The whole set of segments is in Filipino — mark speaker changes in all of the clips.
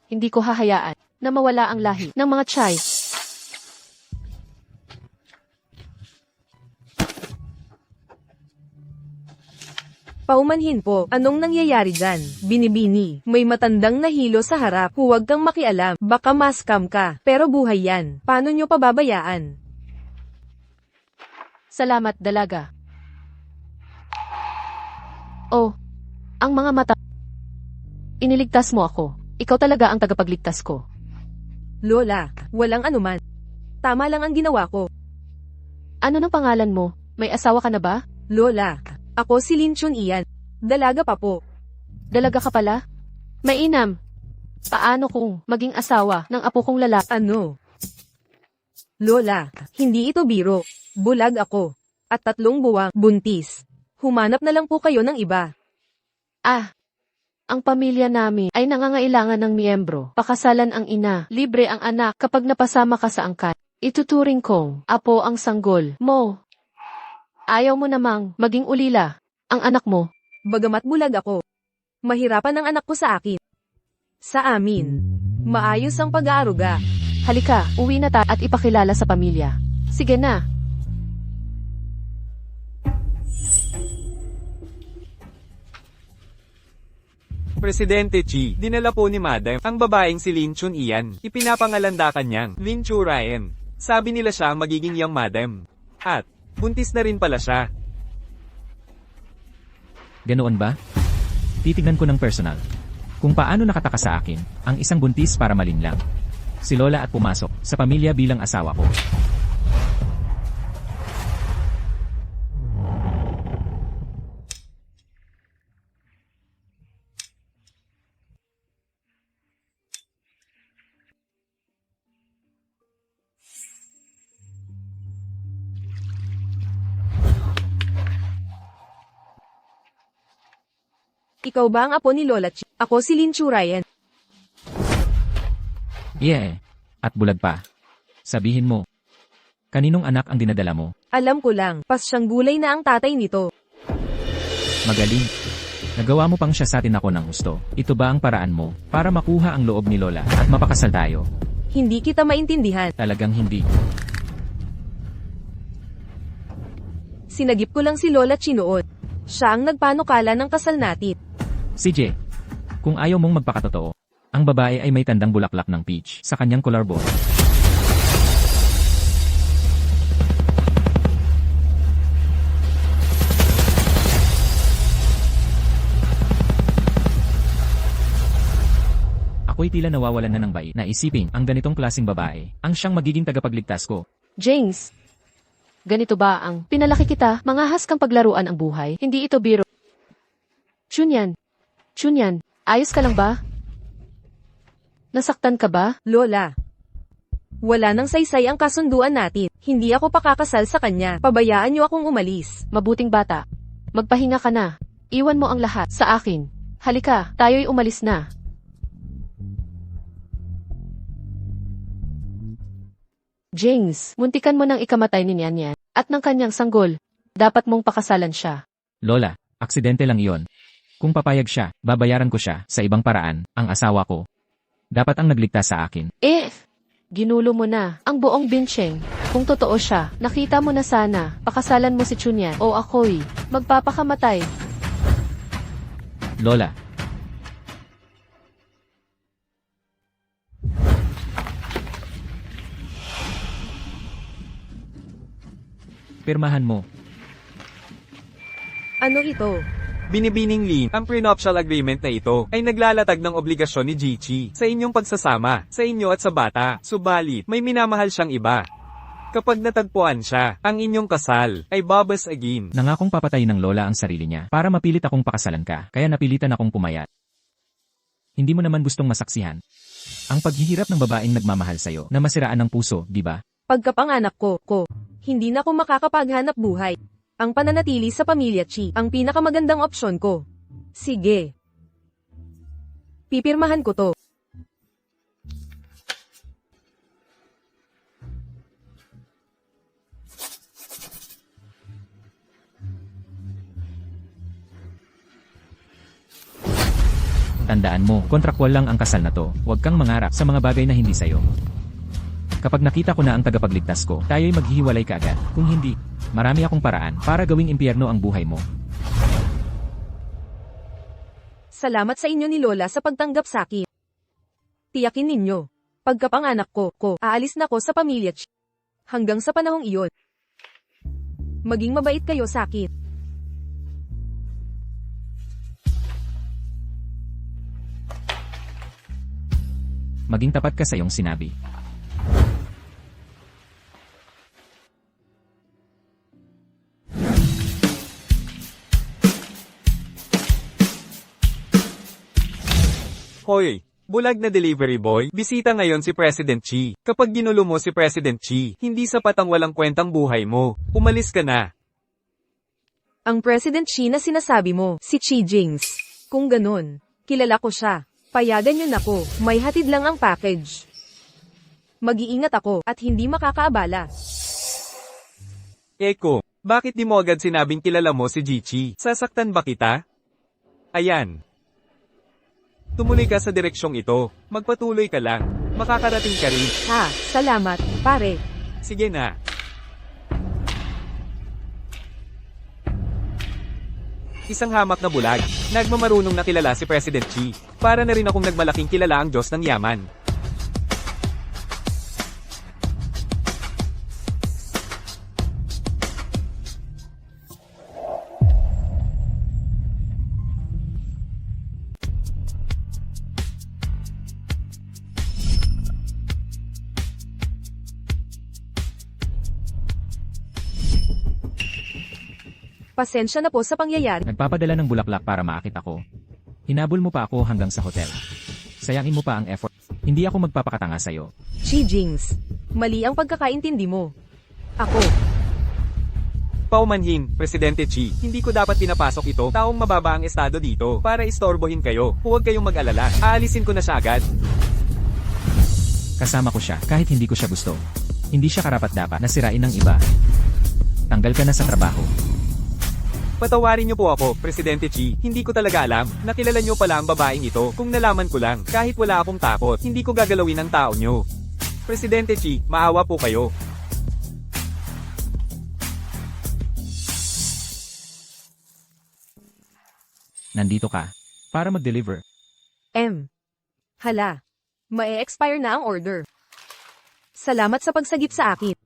Speaker 1: Hindi ko hahayaan na mawala ang lahi ng mga Chai.
Speaker 2: Paumanhin po, anong nangyayari dyan? Binibini, may matandang nahilo sa harap, huwag kang makialam, baka ma-scam ka, pero buhay yan, paano nyo pababayaan?
Speaker 1: Salamat, dalaga. Oh, ang mga mata. Iniligtas mo ako. Ikaw talaga ang tagapagligtas ko.
Speaker 2: Lola, walang anuman. Tama lang ang ginawa ko.
Speaker 1: Ano ng pangalan mo? May asawa ka na ba?
Speaker 2: Lola, ako si Lin Chun Ian. Dalaga pa po.
Speaker 1: Dalaga ka pala? Mainam. Paano kung maging asawa ng apo kong lalaki?
Speaker 2: Ano? Lola, hindi ito biro. Bulag ako. At 3 buwang buntis. Humanap na lang po kayo ng iba.
Speaker 1: Ah, ang pamilya namin ay nangangailangan ng miyembro. Pakasalan ang ina, libre ang anak kapag napasama ka sa angkan. Ituturing kong apo ang sanggol mo. Ayaw mo namang maging ulila ang anak mo.
Speaker 2: Bagamat bulag ako, mahirapan ang anak ko sa akin. Sa amin, maayos ang pag-aaruga.
Speaker 1: Halika, uwi na tayo at ipakilala sa pamilya. Sige na.
Speaker 3: Presidente Chi, dinala po ni Madam ang babaeng si Lin Chun Ian. Ipinapangalanda kanyang Lin Chu Ryan. Sabi nila siya magiging young Madam. At, buntis na rin pala siya.
Speaker 4: Ganoon ba? Titignan ko ng personal. Kung paano nakataka sa akin, ang isang buntis para malinlang. Si Lola at pumasok sa pamilya bilang asawa ko.
Speaker 2: Ikaw ba ang apo ni Lola Chi? Ako si Lin Chu Ryan.
Speaker 4: Yeah, at bulag pa. Sabihin mo, kaninong anak ang dinadala mo?
Speaker 2: Alam ko lang, pasyang gulay na ang tatay nito.
Speaker 4: Magaling. Nagawa mo pang siya sa atin ako ng gusto. Ito ba ang paraan mo para makuha ang loob ni Lola at mapakasal tayo?
Speaker 2: Hindi kita maintindihan.
Speaker 4: Talagang hindi.
Speaker 2: Sinagip ko lang si Lola Chi noon. Siya ang nagpanukala ng kasal natin.
Speaker 4: CJ, kung ayaw mong magpakatotoo, ang babae ay may tandang bulaklak ng peach sa kanyang collarbone. Ako'y tila nawawalan na ng bai na isiping ang ganitong klaseng babae ang siyang magiging tagapagligtas ko.
Speaker 1: James, ganito ba ang pinalaki kita? Mangahas kang paglaruan ang buhay. Hindi ito biro. Chunyan, ayos ka lang ba? Nasaktan ka ba?
Speaker 2: Lola, wala nang saysay ang kasunduan natin. Hindi ako pakakasal sa kanya. Pabayaan niyo akong umalis.
Speaker 1: Mabuting bata. Magpahinga ka na. Iwan mo ang lahat sa akin. Halika, tayo'y umalis na. James, muntikan mo nang ikamatay ni Nyan at ng kanyang sanggol. Dapat mong pakasalan siya.
Speaker 4: Lola, aksidente lang iyon. Kung papayag siya, babayaran ko siya sa ibang paraan, ang asawa ko. Dapat ang nagligtas sa akin.
Speaker 1: Ginulo mo na ang buong bincheng. Kung totoo siya, nakita mo na sana, pakasalan mo si Chunyan o ako'y magpapakamatay.
Speaker 4: Lola. Pirmahan mo.
Speaker 2: Ano ito?
Speaker 3: Binibining Lin, ang prenuptial agreement na ito ay naglalatag ng obligasyon ni Jichi sa inyong pagsasama, sa inyo at sa bata. Subalit, may minamahal siyang iba. Kapag natagpuan siya, ang inyong kasal ay babasagin.
Speaker 4: Nangakong papatayin ng Lola ang sarili niya para mapilit akong pakasalan ka, kaya napilitan akong pumayat. Hindi mo naman gustong masaksihan ang paghihirap ng babaeng nagmamahal sa'yo na masiraan ng puso, di ba?
Speaker 2: Pagkapanganak ko, hindi na ako makakapaghanap buhay. Ang pananatili sa pamilya Chi, ang pinakamagandang opsyon ko. Sige. Pipirmahan ko to.
Speaker 4: Tandaan mo, kontrakwal lang ang kasal na to. Huwag kang mangarap sa mga bagay na hindi sayo. Kapag nakita ko na ang tagapagligtas ko, tayo'y maghihiwalay kaagad. Kung hindi, marami akong paraan para gawing impyerno ang buhay mo.
Speaker 2: Salamat sa inyo ni Lola sa pagtanggap sa akin. Tiyakin ninyo, pagkapanganak ko, aalis na ko sa pamilya Chi. Hanggang sa panahong iyon. Maging mabait kayo sa akin.
Speaker 4: Maging tapat ka sa iyong sinabi.
Speaker 3: Hoy, bulag na delivery boy, bisita ngayon si President Chi. Kapag ginulo mo si President Chi, hindi sapat ang walang kwentang buhay mo. Umalis ka na.
Speaker 2: Ang President Xi na sinasabi mo, si Xi Jings. Kung ganun, kilala ko siya. Payagan niyo na ko, may hatid lang ang package. Mag-iingat ako, at hindi makakaabala.
Speaker 3: Eko, bakit di mo agad sinabing kilala mo si Jichi? Sasaktan ba kita? Ayan. Tumuloy ka sa direksyong ito. Magpatuloy ka lang. Makakarating ka rin.
Speaker 2: Ha, salamat, pare.
Speaker 3: Sige na. Isang hamak na bulag. Nagmamarunong na kilala si President Xi. Para na rin akong nagmalaking kilala ang Diyos ng yaman.
Speaker 2: Pasensya na po sa pangyayari.
Speaker 4: Nagpapadala ng bulaklak para maakit ako. Hinabol mo pa ako hanggang sa hotel. Sayangin mo pa ang effort. Hindi ako magpapakatanga sa'yo.
Speaker 2: Xi Jings, mali ang pagkakaintindi mo. Ako,
Speaker 3: Paumanhin, Presidente Xi, hindi ko dapat pinapasok ito. Taong mababa ang estado dito para istorbohin kayo. Huwag kayong mag-alala. Aalisin ko na siya agad.
Speaker 4: Kasama ko siya kahit hindi ko siya gusto. Hindi siya karapat-dapat na sirain ng iba. Tanggal ka na sa trabaho.
Speaker 3: Patawarin niyo po ako, Presidente Xi. Hindi ko talaga alam. Nakilala niyo pala ang babaeng ito. Kung nalaman ko lang, kahit wala akong takot, hindi ko gagalawin ang tao niyo. Presidente Xi, maawa po kayo.
Speaker 4: Nandito ka. Para mag-deliver.
Speaker 2: Hala, mae-expire na ang order. Salamat sa pagsagip sa akin.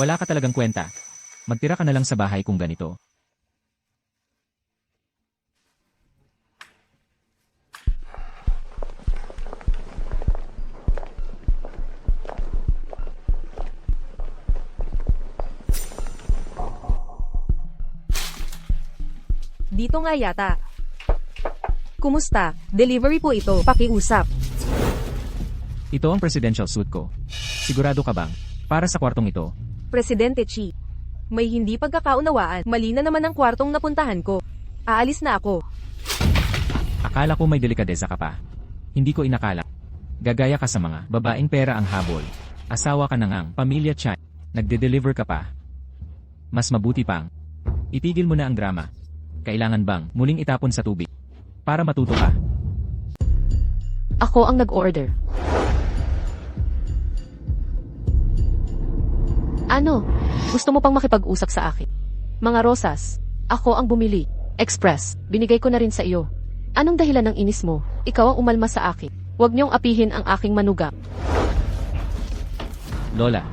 Speaker 4: Wala ka talagang kwenta. Magtira ka na lang sa bahay kung ganito.
Speaker 2: Dito nga yata. Kumusta? Delivery po ito, pakiusap.
Speaker 4: Ito ang presidential suit ko. Sigurado ka bang? Para sa kwartong ito.
Speaker 2: Presidente Xi, may hindi pagkakaunawaan. Mali na naman ang kwartong napuntahan ko. Aalis na ako.
Speaker 4: Akala ko may delikadesa ka pa. Hindi ko inakala. Gagaya ka sa mga babaeng pera ang habol. Asawa ka na ngang pamilya Chan. Nagde-deliver ka pa. Mas mabuti pang. Itigil mo na ang drama. Kailangan bang muling itapon sa tubig? Para matuto ka.
Speaker 1: Ako ang nag-order. Ano? Gusto mo pang makipag-usap sa akin? Mga rosas. Ako ang bumili. Express. Binigay ko na rin sa iyo. Anong dahilan ng inis mo? Ikaw ang umalma sa akin. Huwag niyong apihin ang aking manugang.
Speaker 4: Lola.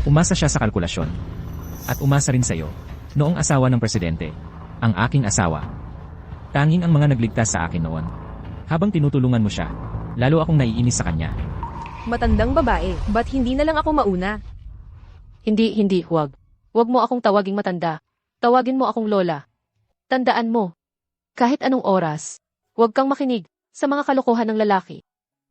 Speaker 4: Umasa siya sa kalkulasyon. At umasa rin sa'yo. Noong asawa ng presidente. Ang aking asawa. Tanging ang mga nagligtas sa akin noon. Habang tinutulungan mo siya, lalo akong naiinis sa kanya.
Speaker 2: Matandang babae, ba't hindi na lang ako mauna?
Speaker 1: Hindi, huwag. Huwag mo akong tawaging matanda. Tawagin mo akong lola. Tandaan mo. Kahit anong oras, huwag kang makinig sa mga kalokohan ng lalaki.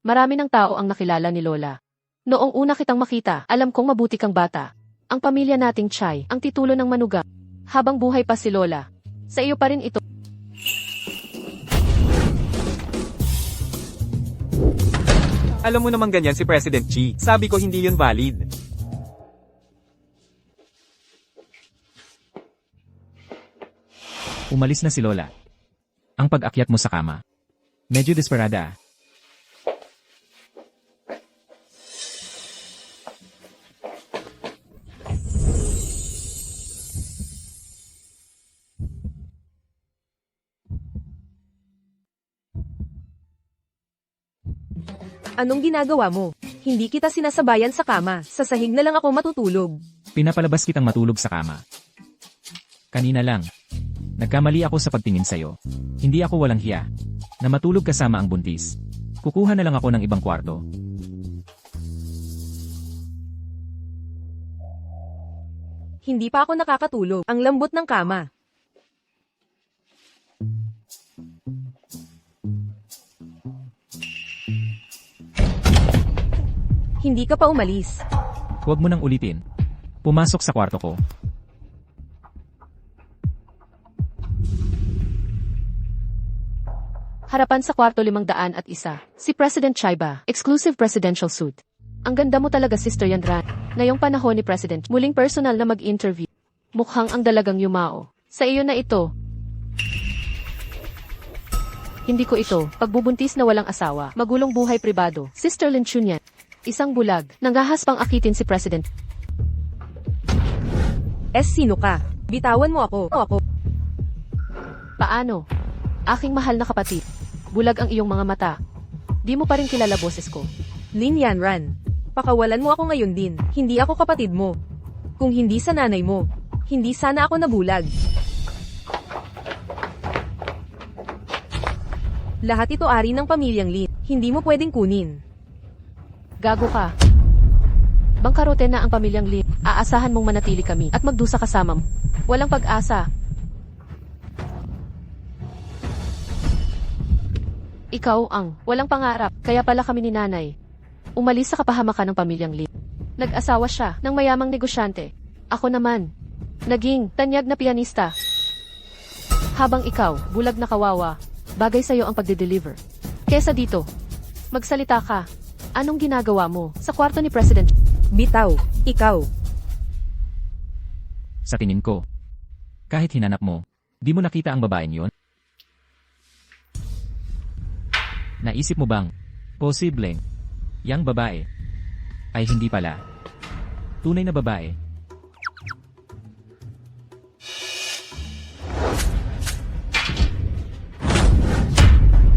Speaker 1: Marami ng tao ang nakilala ni Lola. Noong una kitang makita, alam kong mabuti kang bata. Ang pamilya nating Chai, ang titulo ng manugang. Habang buhay pa si Lola. Sa iyo pa rin ito.
Speaker 3: Alam mo namang ganyan si President Xi. Sabi ko hindi yun valid.
Speaker 4: Umalis na si Lola. Ang pag-akyat mo sa kama. Medyo desperada.
Speaker 2: Anong ginagawa mo? Hindi kita sinasabayan sa kama. Sa sahig na lang ako matutulog.
Speaker 4: Pinapalabas kitang matulog sa kama. Kanina lang. Nagkamali ako sa pagtingin sa'yo. Hindi ako walang hiya. Na matulog kasama ang buntis. Kukuha na lang ako ng ibang kwarto.
Speaker 2: Hindi pa ako nakakatulog. Ang lambot ng kama. Hindi ka pa umalis.
Speaker 4: Huwag mo nang ulitin. Pumasok sa kwarto ko.
Speaker 1: Harapan sa kwarto 501. Si President Chaiba, exclusive presidential suite. Ang ganda mo talaga, Sister Yanran. Ngayong panahon ni President, muling personal na mag-interview. Mukhang ang dalagang yumao. Sa iyo na ito. Hindi ko ito, pagbubuntis na walang asawa, magulong buhay pribado. Sister Lin Chunyan. Isang bulag, nanggahas pang akitin si President.
Speaker 2: Sino ka? Bitawan mo ako.
Speaker 1: Paano? Aking mahal na kapatid. Bulag ang iyong mga mata. Di mo pa rin kilala boses ko.
Speaker 2: Lin Yanran. Pakawalan mo ako ngayon din. Hindi ako kapatid mo. Kung hindi sa nanay mo, hindi sana ako nabulag. Lahat ito ari ng pamilyang Lin. Hindi mo pwedeng kunin.
Speaker 1: Gago ka. Bangkarote na ang pamilyang Lin. Aasahan mong manatili kami at magdusa kasama mo. Walang pag-asa. Ikaw ang walang pangarap, kaya pala kami ni nanay. Umalis sa kapahamakan ng pamilyang Lin. Nag-asawa siya ng mayamang negosyante. Ako naman, naging tanyag na pianista. Habang ikaw, bulag na kawawa, bagay sa'yo ang pagde-deliver. Kesa dito, magsalita ka. Anong ginagawa mo sa kwarto ni President?
Speaker 2: Bitaw, ikaw.
Speaker 4: Sa tingin ko. Kahit hinanap mo, di mo nakita ang babaeng yon? Naisip mo bang, posibleng, yang babae, ay hindi pala tunay na babae?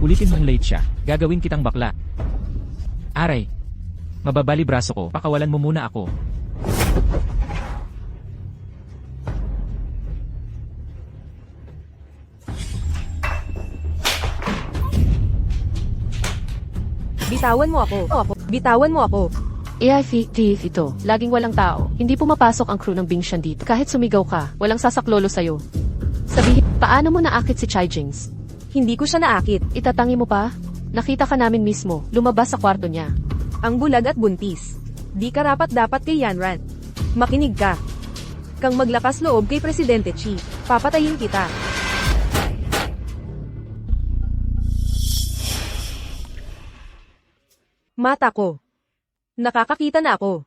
Speaker 4: Ulitin mong late siya, gagawin kitang bakla. Aray, mababali braso ko, pakawalan mo muna ako.
Speaker 2: Bitawan mo ako. Bitawan mo ako.
Speaker 1: AIF ito, laging walang tao. Hindi pumapasok ang crew ng Bingshan dito. Kahit sumigaw ka, walang sasaklolo sa'yo. Sabihin, paano mo naakit si Chai Jings?
Speaker 2: Hindi ko siya naakit.
Speaker 1: Itatangi mo pa? Nakita ka namin mismo, lumabas sa kwarto niya.
Speaker 2: Ang bulag at buntis. Di karapat dapat kay Yanran. Makinig ka. Kang maglakas loob kay Presidente Chi, papatayin kita. Mata ko. Nakakakita na ako.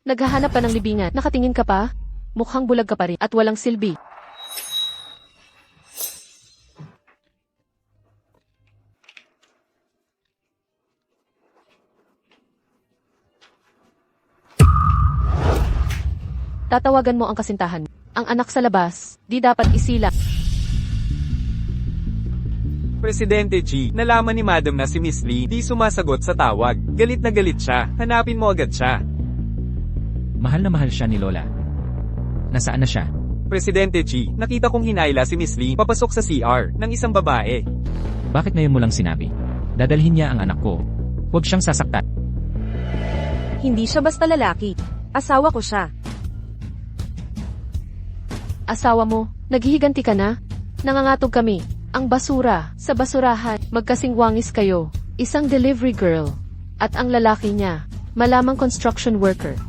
Speaker 1: Naghahanap ka ng libingan, nakatingin ka pa? Mukhang bulag ka pa rin at walang silbi. Tatawagan mo ang kasintahan. Ang anak sa labas, di dapat isilang.
Speaker 3: Presidente Chi, nalaman ni Madam na si Miss Lee di sumasagot sa tawag. Galit na galit siya. Hanapin mo agad siya.
Speaker 4: Mahal na mahal siya ni Lola. Nasaan na siya?
Speaker 3: Presidente Chi, nakita kong hinayla si Miss Lee papasok sa CR ng isang babae.
Speaker 4: Bakit ngayon mo lang sinabi? Dadalhin niya ang anak ko. Huwag siyang sasaktan.
Speaker 2: Hindi siya basta lalaki. Asawa ko siya.
Speaker 1: Asawa mo, naghihiganti ka na? Nangangatog kami. Ang basura, sa basurahan, magkasing wangis kayo. Isang delivery girl. At ang lalaki niya, malamang construction worker.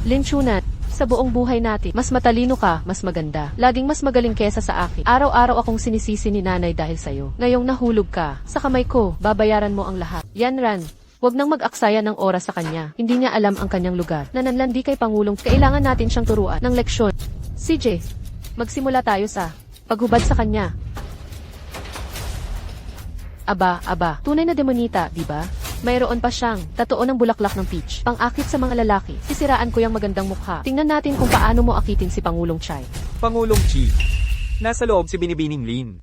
Speaker 1: Lin Chunan, sa buong buhay natin, mas matalino ka, mas maganda. Laging mas magaling kesa sa akin. Araw-araw akong sinisisi ni nanay dahil sa'yo. Ngayong nahulog ka, sa kamay ko, babayaran mo ang lahat. Yanran, Huwag nang mag-aksaya ng oras sa kanya. Hindi niya alam ang kanyang lugar. Nananlandi kay Pangulong. Kailangan natin siyang turuan ng leksyon. CJ, magsimula tayo sa paghubad sa kanya. Aba, tunay na demonita, di ba? Mayroon pa siyang tatuo ng bulaklak ng peach. Pang-akit sa mga lalaki. Sisiraan ko yung magandang mukha. Tingnan natin kung paano mo akitin si Pangulong Chai.
Speaker 3: Pangulong Chi. Nasa loob si Binibining Lin.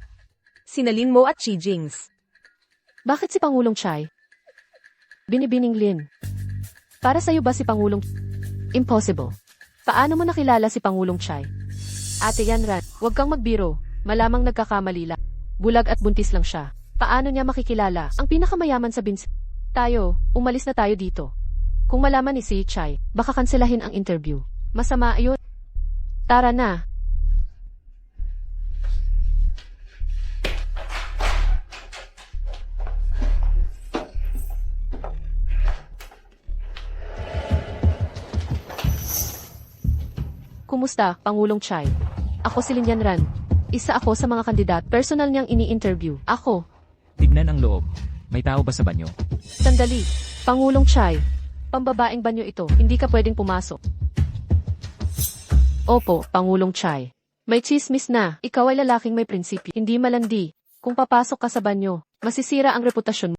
Speaker 2: Sinalin mo at Chi Jings.
Speaker 1: Bakit si Pangulong Chai? Binibining Lin. Para sa'yo ba si Pangulong... Impossible. Paano mo nakilala si Pangulong Chai? Ate yan, Ran. Huwag kang magbiro. Malamang nagkakamali lang. Bulag at buntis lang siya. Paano niya makikilala ang pinakamayaman sa bins... Tayo, umalis na tayo dito. Kung malaman ni si Chai, baka kanselahin ang interview. Masama yun. Tara na. Kumusta, Pangulong Chai? Ako si Linyan Ran. Isa ako sa mga kandidat. Personal niyang ini-interview. Ako.
Speaker 4: Tignan ang loob. May tao ba sa banyo?
Speaker 1: Sandali. Pangulong Chai. Pambabaeng banyo ito. Hindi ka pwedeng pumasok. Opo, Pangulong Chai. May chismis na. Ikaw ay lalaking may prinsipyo. Hindi malandi. Kung papasok ka sa banyo, masisira ang reputasyon mo.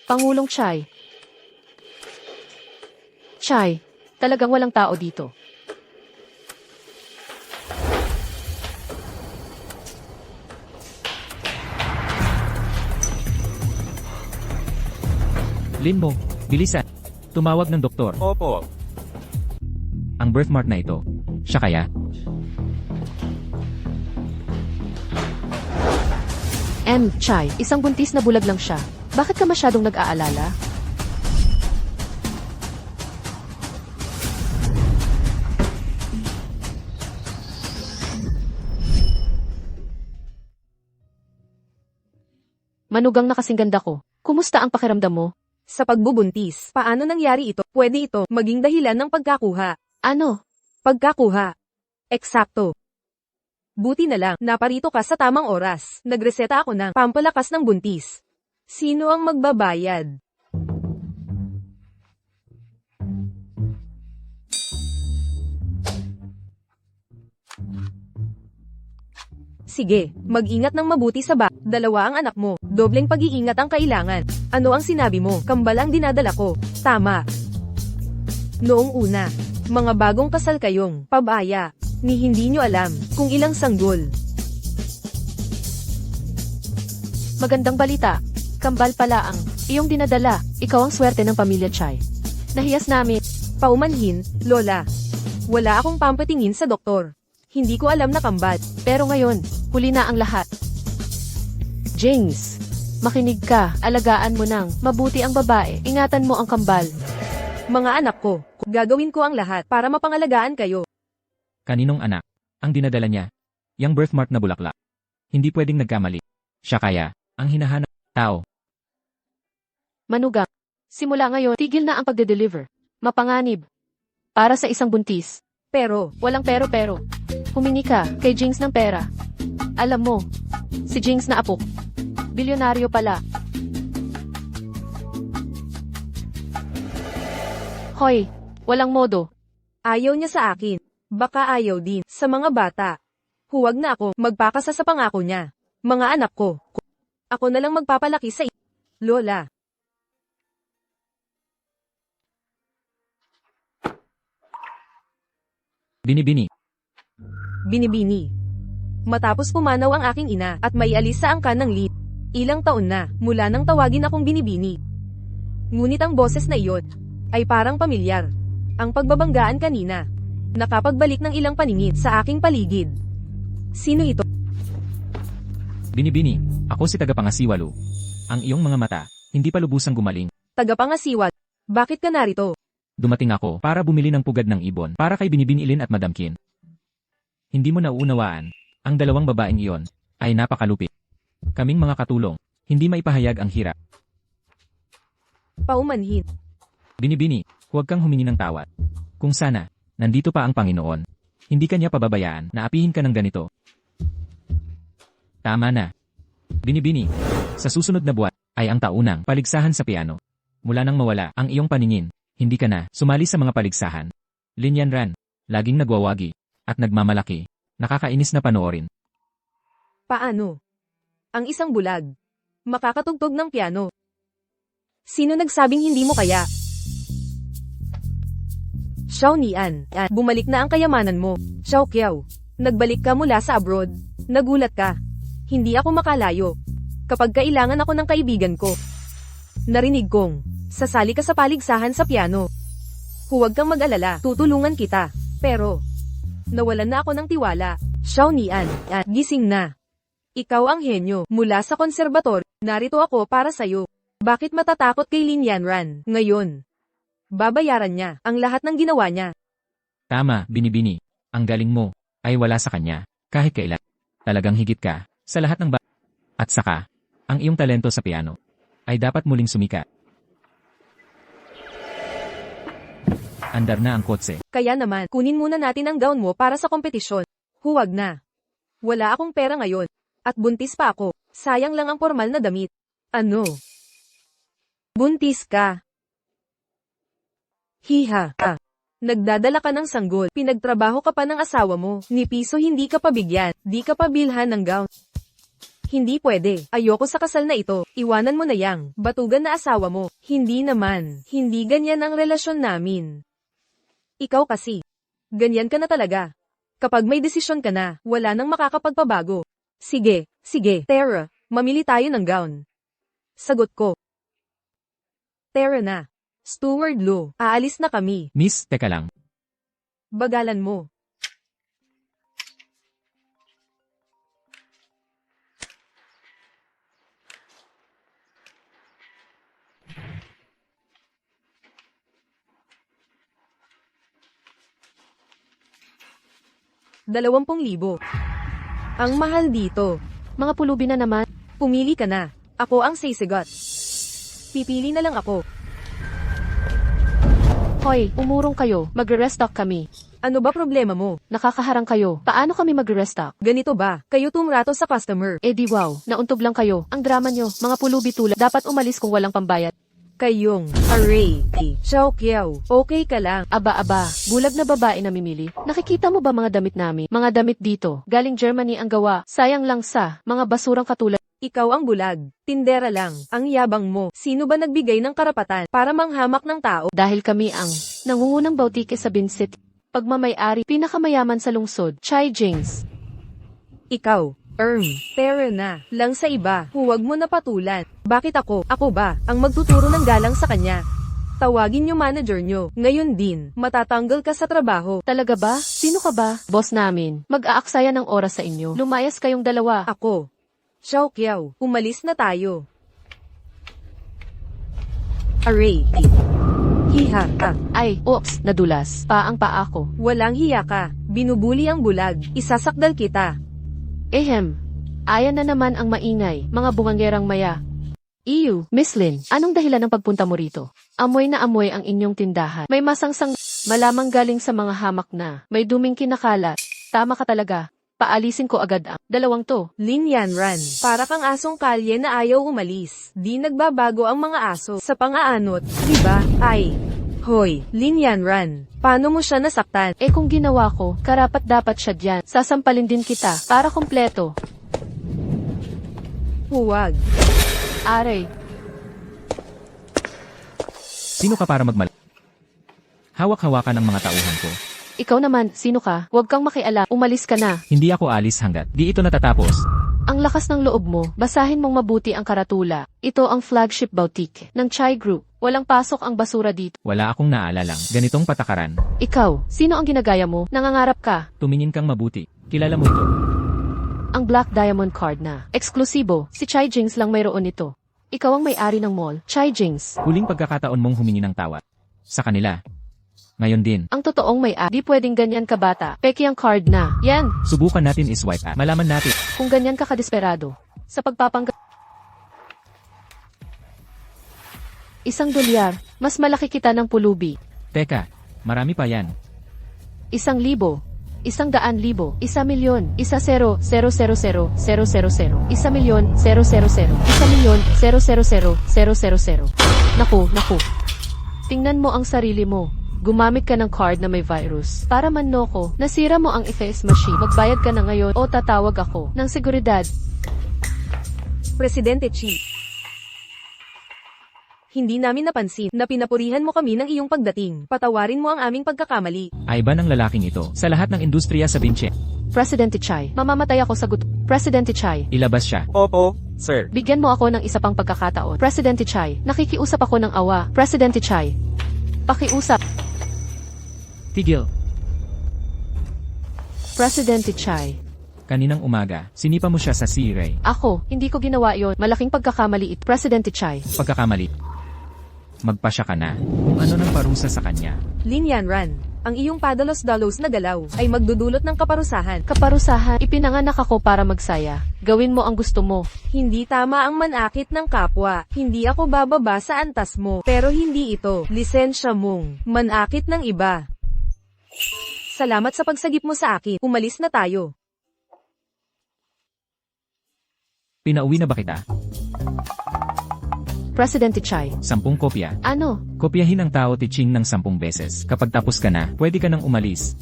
Speaker 1: Pangulong Chai. Chai, talagang walang tao dito.
Speaker 4: Lin mo, bilisan. Tumawag ng doktor.
Speaker 3: Opo.
Speaker 4: Ang birthmark na ito. Siya kaya?
Speaker 1: Chai, isang buntis na bulag lang siya. Bakit ka masyadong nag-aalala? Manugang na kasing ganda ko. Kumusta ang pakiramdam mo?
Speaker 2: Sa pagbubuntis, paano nangyari ito? Pwede ito maging dahilan ng pagkakuha.
Speaker 1: Ano?
Speaker 2: Pagkakuha. Eksakto. Buti na lang, naparito ka sa tamang oras. Nagreseta ako ng pampalakas ng buntis. Sino ang magbabayad? Sige, mag-ingat ng mabuti sa ba. Dalawa ang anak mo. Dobleng pag-iingat ang kailangan. Ano ang sinabi mo? Kambal ang dinadala ko. Tama. Noong una, mga bagong kasal kayong pabaya, ni hindi nyo alam kung ilang sanggol.
Speaker 1: Magandang balita. Kambal pala ang iyong dinadala. Ikaw ang swerte ng pamilya Chai. Nahiyas namin.
Speaker 2: Paumanhin, Lola. Wala akong pampatingin sa doktor. Hindi ko alam na kambal.
Speaker 1: Pero ngayon, huli na ang lahat. James, makinig ka. Alagaan mo nang mabuti ang babae. Ingatan mo ang kambal.
Speaker 2: Mga anak ko, gagawin ko ang lahat para mapangalagaan kayo.
Speaker 4: Kaninong anak? Ang dinadala niya? Yang birthmark na bulaklak. Hindi pwedeng nagkamali. Siya kaya, ang hinahanap tao.
Speaker 1: Manugang, simula ngayon, tigil na ang pagde-deliver. Mapanganib. Para sa isang buntis.
Speaker 2: Pero,
Speaker 1: Walang pero. Humingi ka kay Jinx ng pera. Alam mo, si Jinx na apo. Bilyonaryo pala. Hoy, walang modo.
Speaker 2: ayaw niya sa akin. Baka ayaw din sa mga bata. Huwag na ako magpakasa sa pangako niya. Mga anak ko, ako na lang magpapalaki sa Lola.
Speaker 4: Binibini.
Speaker 2: Binibini. Matapos pumanaw ang aking ina at may alis sa angkan ng lit. Ilang taon na mula nang tawagin akong binibini. Ngunit ang boses na iyon ay parang pamilyar. Ang pagbabanggaan kanina. Nakapagbalik ng ilang paningin sa aking paligid. Sino ito?
Speaker 4: Binibini. Ako si tagapangasiwalo. Ang iyong mga mata, hindi pa lubusang gumaling.
Speaker 2: Tagapangasiwat. Bakit ka narito?
Speaker 4: Dumating ako para bumili ng pugad ng ibon para kay Binibinilin at Madam Kin. Hindi mo nauunawaan, ang dalawang babaeng iyon ay napakalupit. Kaming mga katulong, hindi maipahayag ang hirap.
Speaker 2: Paumanhin.
Speaker 4: Binibini, huwag kang humingi ng tawad. Kung sana, nandito pa ang Panginoon. Hindi kanya pababayaan na apihin ka ng ganito. Tama na. Binibini. Sa susunod na buwan, ay ang taunang paligsahan sa piano. Mula nang mawala ang iyong paningin, hindi ka na sumali sa mga paligsahan. Lin Yanran, laging nagwawagi, at nagmamalaki. Nakakainis na panoorin.
Speaker 2: Paano? Ang isang bulag. Makakatugtog ng piano. Sino nagsabing hindi mo kaya? Xiao Nian, bumalik na ang kayamanan mo. Xiao Qiao, nagbalik ka mula sa abroad. Nagulat ka. Hindi ako makalayo. Kapag kailangan ako ng kaibigan ko. Narinig kong, sasali ka sa paligsahan sa piano. Huwag kang mag-alala, tutulungan kita. Pero, nawalan na ako ng tiwala. Xiao Nian, gising na. Ikaw ang henyo. Mula sa konserbator, narito ako para sa'yo. Bakit matatakot kay Lin Yanran? Ngayon, babayaran niya ang lahat ng ginawa niya.
Speaker 4: Tama, Binibini. Ang galing mo, ay wala sa kanya. Kahit kailan. Talagang higit ka, sa lahat ng At saka, ang iyong talento sa piano, ay dapat muling sumikat. Andar na ang kotse.
Speaker 2: Kaya naman, kunin muna natin ang gown mo para sa kompetisyon. Huwag na. Wala akong pera ngayon. At buntis pa ako. Sayang lang ang formal na damit. Ano? Buntis ka. Hiha ka. Nagdadala ka ng sanggol. Pinagtrabaho ka pa ng asawa mo. Ni piso hindi ka pabigyan. Di ka pabilhan ng gown. Hindi pwede. Ayoko sa kasal na ito. Iwanan mo na yang batugan na asawa mo. Hindi naman. Hindi ganyan ang relasyon namin. Ikaw kasi. Ganyan ka na talaga. Kapag may desisyon ka na, wala nang makakapagpabago. Sige, Tara, mamili tayo ng gown. Sagot ko. Tara na. Steward Lu, aalis na kami.
Speaker 4: Miss, teka lang.
Speaker 2: Bagalan mo. $20,000. Ang mahal dito.
Speaker 1: Mga pulubi na naman.
Speaker 2: Pumili ka na. Ako ang sisigot. Pipili na lang ako.
Speaker 1: Hoy, umurong kayo. Magre-restock kami.
Speaker 2: Ano ba problema mo?
Speaker 1: Nakakaharang kayo. Paano kami magre-restock?
Speaker 2: Ganito ba? Kayo tumrato sa customer.
Speaker 1: Eh di wow, nauntog lang kayo. Ang drama nyo, mga pulubi tulad. Dapat umalis kung walang pambayad.
Speaker 2: Kayong array. Xiao Qiao, okay ka lang.
Speaker 1: Aba, bulag na babae na mimili. Nakikita mo ba mga damit namin? Mga damit dito. Galing Germany ang gawa. Sayang lang sa mga basurang katulad.
Speaker 2: Ikaw ang bulag. Tindera lang. Ang yabang mo. Sino ba nagbigay ng karapatan para manghamak ng tao?
Speaker 1: Dahil kami ang nangungunang bautike sa Binsit. Pagmamayari, pinakamayaman sa lungsod. Chai Jings.
Speaker 2: Ikaw. Pera na. Lang sa iba. Huwag mo na patulan. Bakit ako? Ako ba ang magtuturo ng galang sa kanya? Tawagin niyo manager niyo. Ngayon din, matatanggal ka sa trabaho.
Speaker 1: Talaga ba? Sino ka ba? Boss namin. Mag-aaksaya ng oras sa inyo. Lumayas kayong dalawa.
Speaker 2: Ako. Xiao Qiao, umalis na tayo. Array. Hiha ka.
Speaker 1: Ay, oops, nadulas. Paang paa ko.
Speaker 2: Walang hiya ka. Binubuli ang bulag. Isasakdal kita.
Speaker 1: Ehem. Ayan na naman ang maingay, mga bungangerang maya. Iyo, Miss Lin, anong dahilan ng pagpunta mo rito? Amoy na amoy ang inyong tindahan. May masangsang, malamang galing sa mga hamak na. May duming kinakalat. Tama ka talaga. Paalisin ko agad ang dalawang to.
Speaker 2: Lin Yanran, para kang asong kalye na ayaw umalis. Di nagbabago ang mga aso sa pang-aanot, di ba? Ay, hoy, Lin Yanran, paano mo siya nasaktan?
Speaker 1: Eh kung ginawa ko, karapat dapat siya diyan. Sasampalin din kita, para kompleto.
Speaker 2: Huwag.
Speaker 1: Aray,
Speaker 4: Sino ka para Hawak-hawakan ang mga tauhan ko.
Speaker 1: ikaw naman, sino ka? Huwag kang makialam, umalis ka na.
Speaker 4: Hindi ako alis hanggat di ito natatapos.
Speaker 1: Ang lakas ng loob mo, basahin mong mabuti ang karatula. Ito ang flagship boutique ng Chai Group. Walang pasok ang basura dito.
Speaker 4: Wala akong naalalang ganitong patakaran.
Speaker 1: Ikaw, sino ang ginagaya mo? Nangangarap ka.
Speaker 4: Tumingin kang mabuti. Kilala mo ito.
Speaker 1: Ang Black Diamond card na. Eksklusibo, si Chai Jings lang mayroon nito. Ikaw ang may-ari ng mall, Chai Jings.
Speaker 4: Huling pagkakataon mong humingi ng tawad. Sa kanila. Ngayon din.
Speaker 1: Ang totoong may-ari, di pwedeng ganyan ka bata. Peki ang card na. Yan,
Speaker 4: Subukan natin iswipe at malaman natin.
Speaker 1: kung ganyan ka kadesperado. Sa pagpapangga... $1, mas malaki kita ng pulubi.
Speaker 4: Teka, marami pa yan.
Speaker 1: 1,000. 100,000, 1,000,000, 1,000,000, 1,000,000, 1,000,000, 1,000,000. Naku. Tingnan mo ang sarili mo. Gumamit ka ng card na may virus. Para manloko, nasira mo ang FS machine. Magbayad ka na ngayon o tatawag ako ng seguridad.
Speaker 2: Presidente Chi. Hindi namin napansin na pinapurihan mo kami ng iyong pagdating. Patawarin mo ang aming pagkakamali.
Speaker 4: Ay ba ng lalaking ito sa lahat ng industriya sa Binche?
Speaker 1: Presidente Chai, mamamatay ako sa Presidente Chai,
Speaker 4: Ilabas siya.
Speaker 3: Opo, sir.
Speaker 1: bigyan mo ako ng isa pang pagkakataon. Presidente Chai, nakikiusap ako ng awa. Presidente Chai, pakiusap.
Speaker 4: Tigil.
Speaker 1: Presidente Chai,
Speaker 4: Kaninang umaga, sinipa mo siya sa C-Ray.
Speaker 1: ako, hindi ko ginawa yon. Malaking pagkakamali ito. Presidente Chai,
Speaker 4: Pagkakamali. Magpasya ka na. Kung ano ng parusa sa kanya.
Speaker 2: Lin Yanran, ang iyong padalos-dalos na galaw ay magdudulot ng kaparusahan.
Speaker 1: kaparusahan, ipinanganak ako para magsaya. Gawin mo ang gusto mo.
Speaker 2: Hindi tama ang manakit ng kapwa. Hindi ako bababa sa antas mo. Pero hindi ito lisensya mong manakit ng iba. Salamat sa pagsagip mo sa akin. Umalis na tayo.
Speaker 4: Pinauwi na ba kita?
Speaker 1: Presidente Chai,
Speaker 4: 10 kopya.
Speaker 1: ano?
Speaker 4: Kopyahin ang tao teaching ng 10 beses. Kapag tapos ka na, pwede ka nang umalis.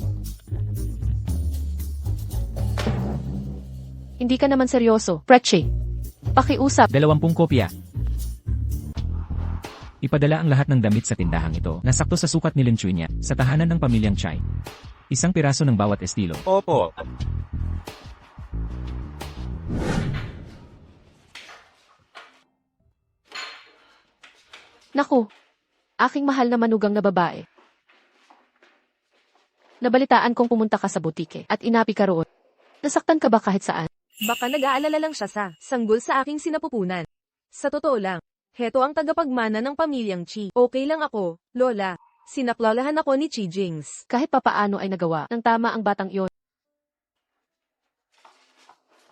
Speaker 1: Hindi ka naman seryoso. Preche, pakiusap.
Speaker 4: 20 kopya. Ipadala ang lahat ng damit sa tindahang ito na sakto sa sukat ni Lin Chui niya sa tahanan ng pamilyang Chai. Isang piraso ng bawat estilo.
Speaker 3: Opo.
Speaker 1: Naku, aking mahal na manugang na babae. Nabalitaan kong pumunta ka sa butike at inapi ka roon. Nasaktan ka ba kahit saan?
Speaker 2: Baka nag-aalala lang siya sa sanggol sa aking sinapupunan. Sa totoo lang, heto ang tagapagmana ng pamilyang Chi. Okay lang ako, Lola. Sinaklolahan ako ni Chi Jings.
Speaker 1: Kahit papaano ay nagawa ng tama ang batang iyon.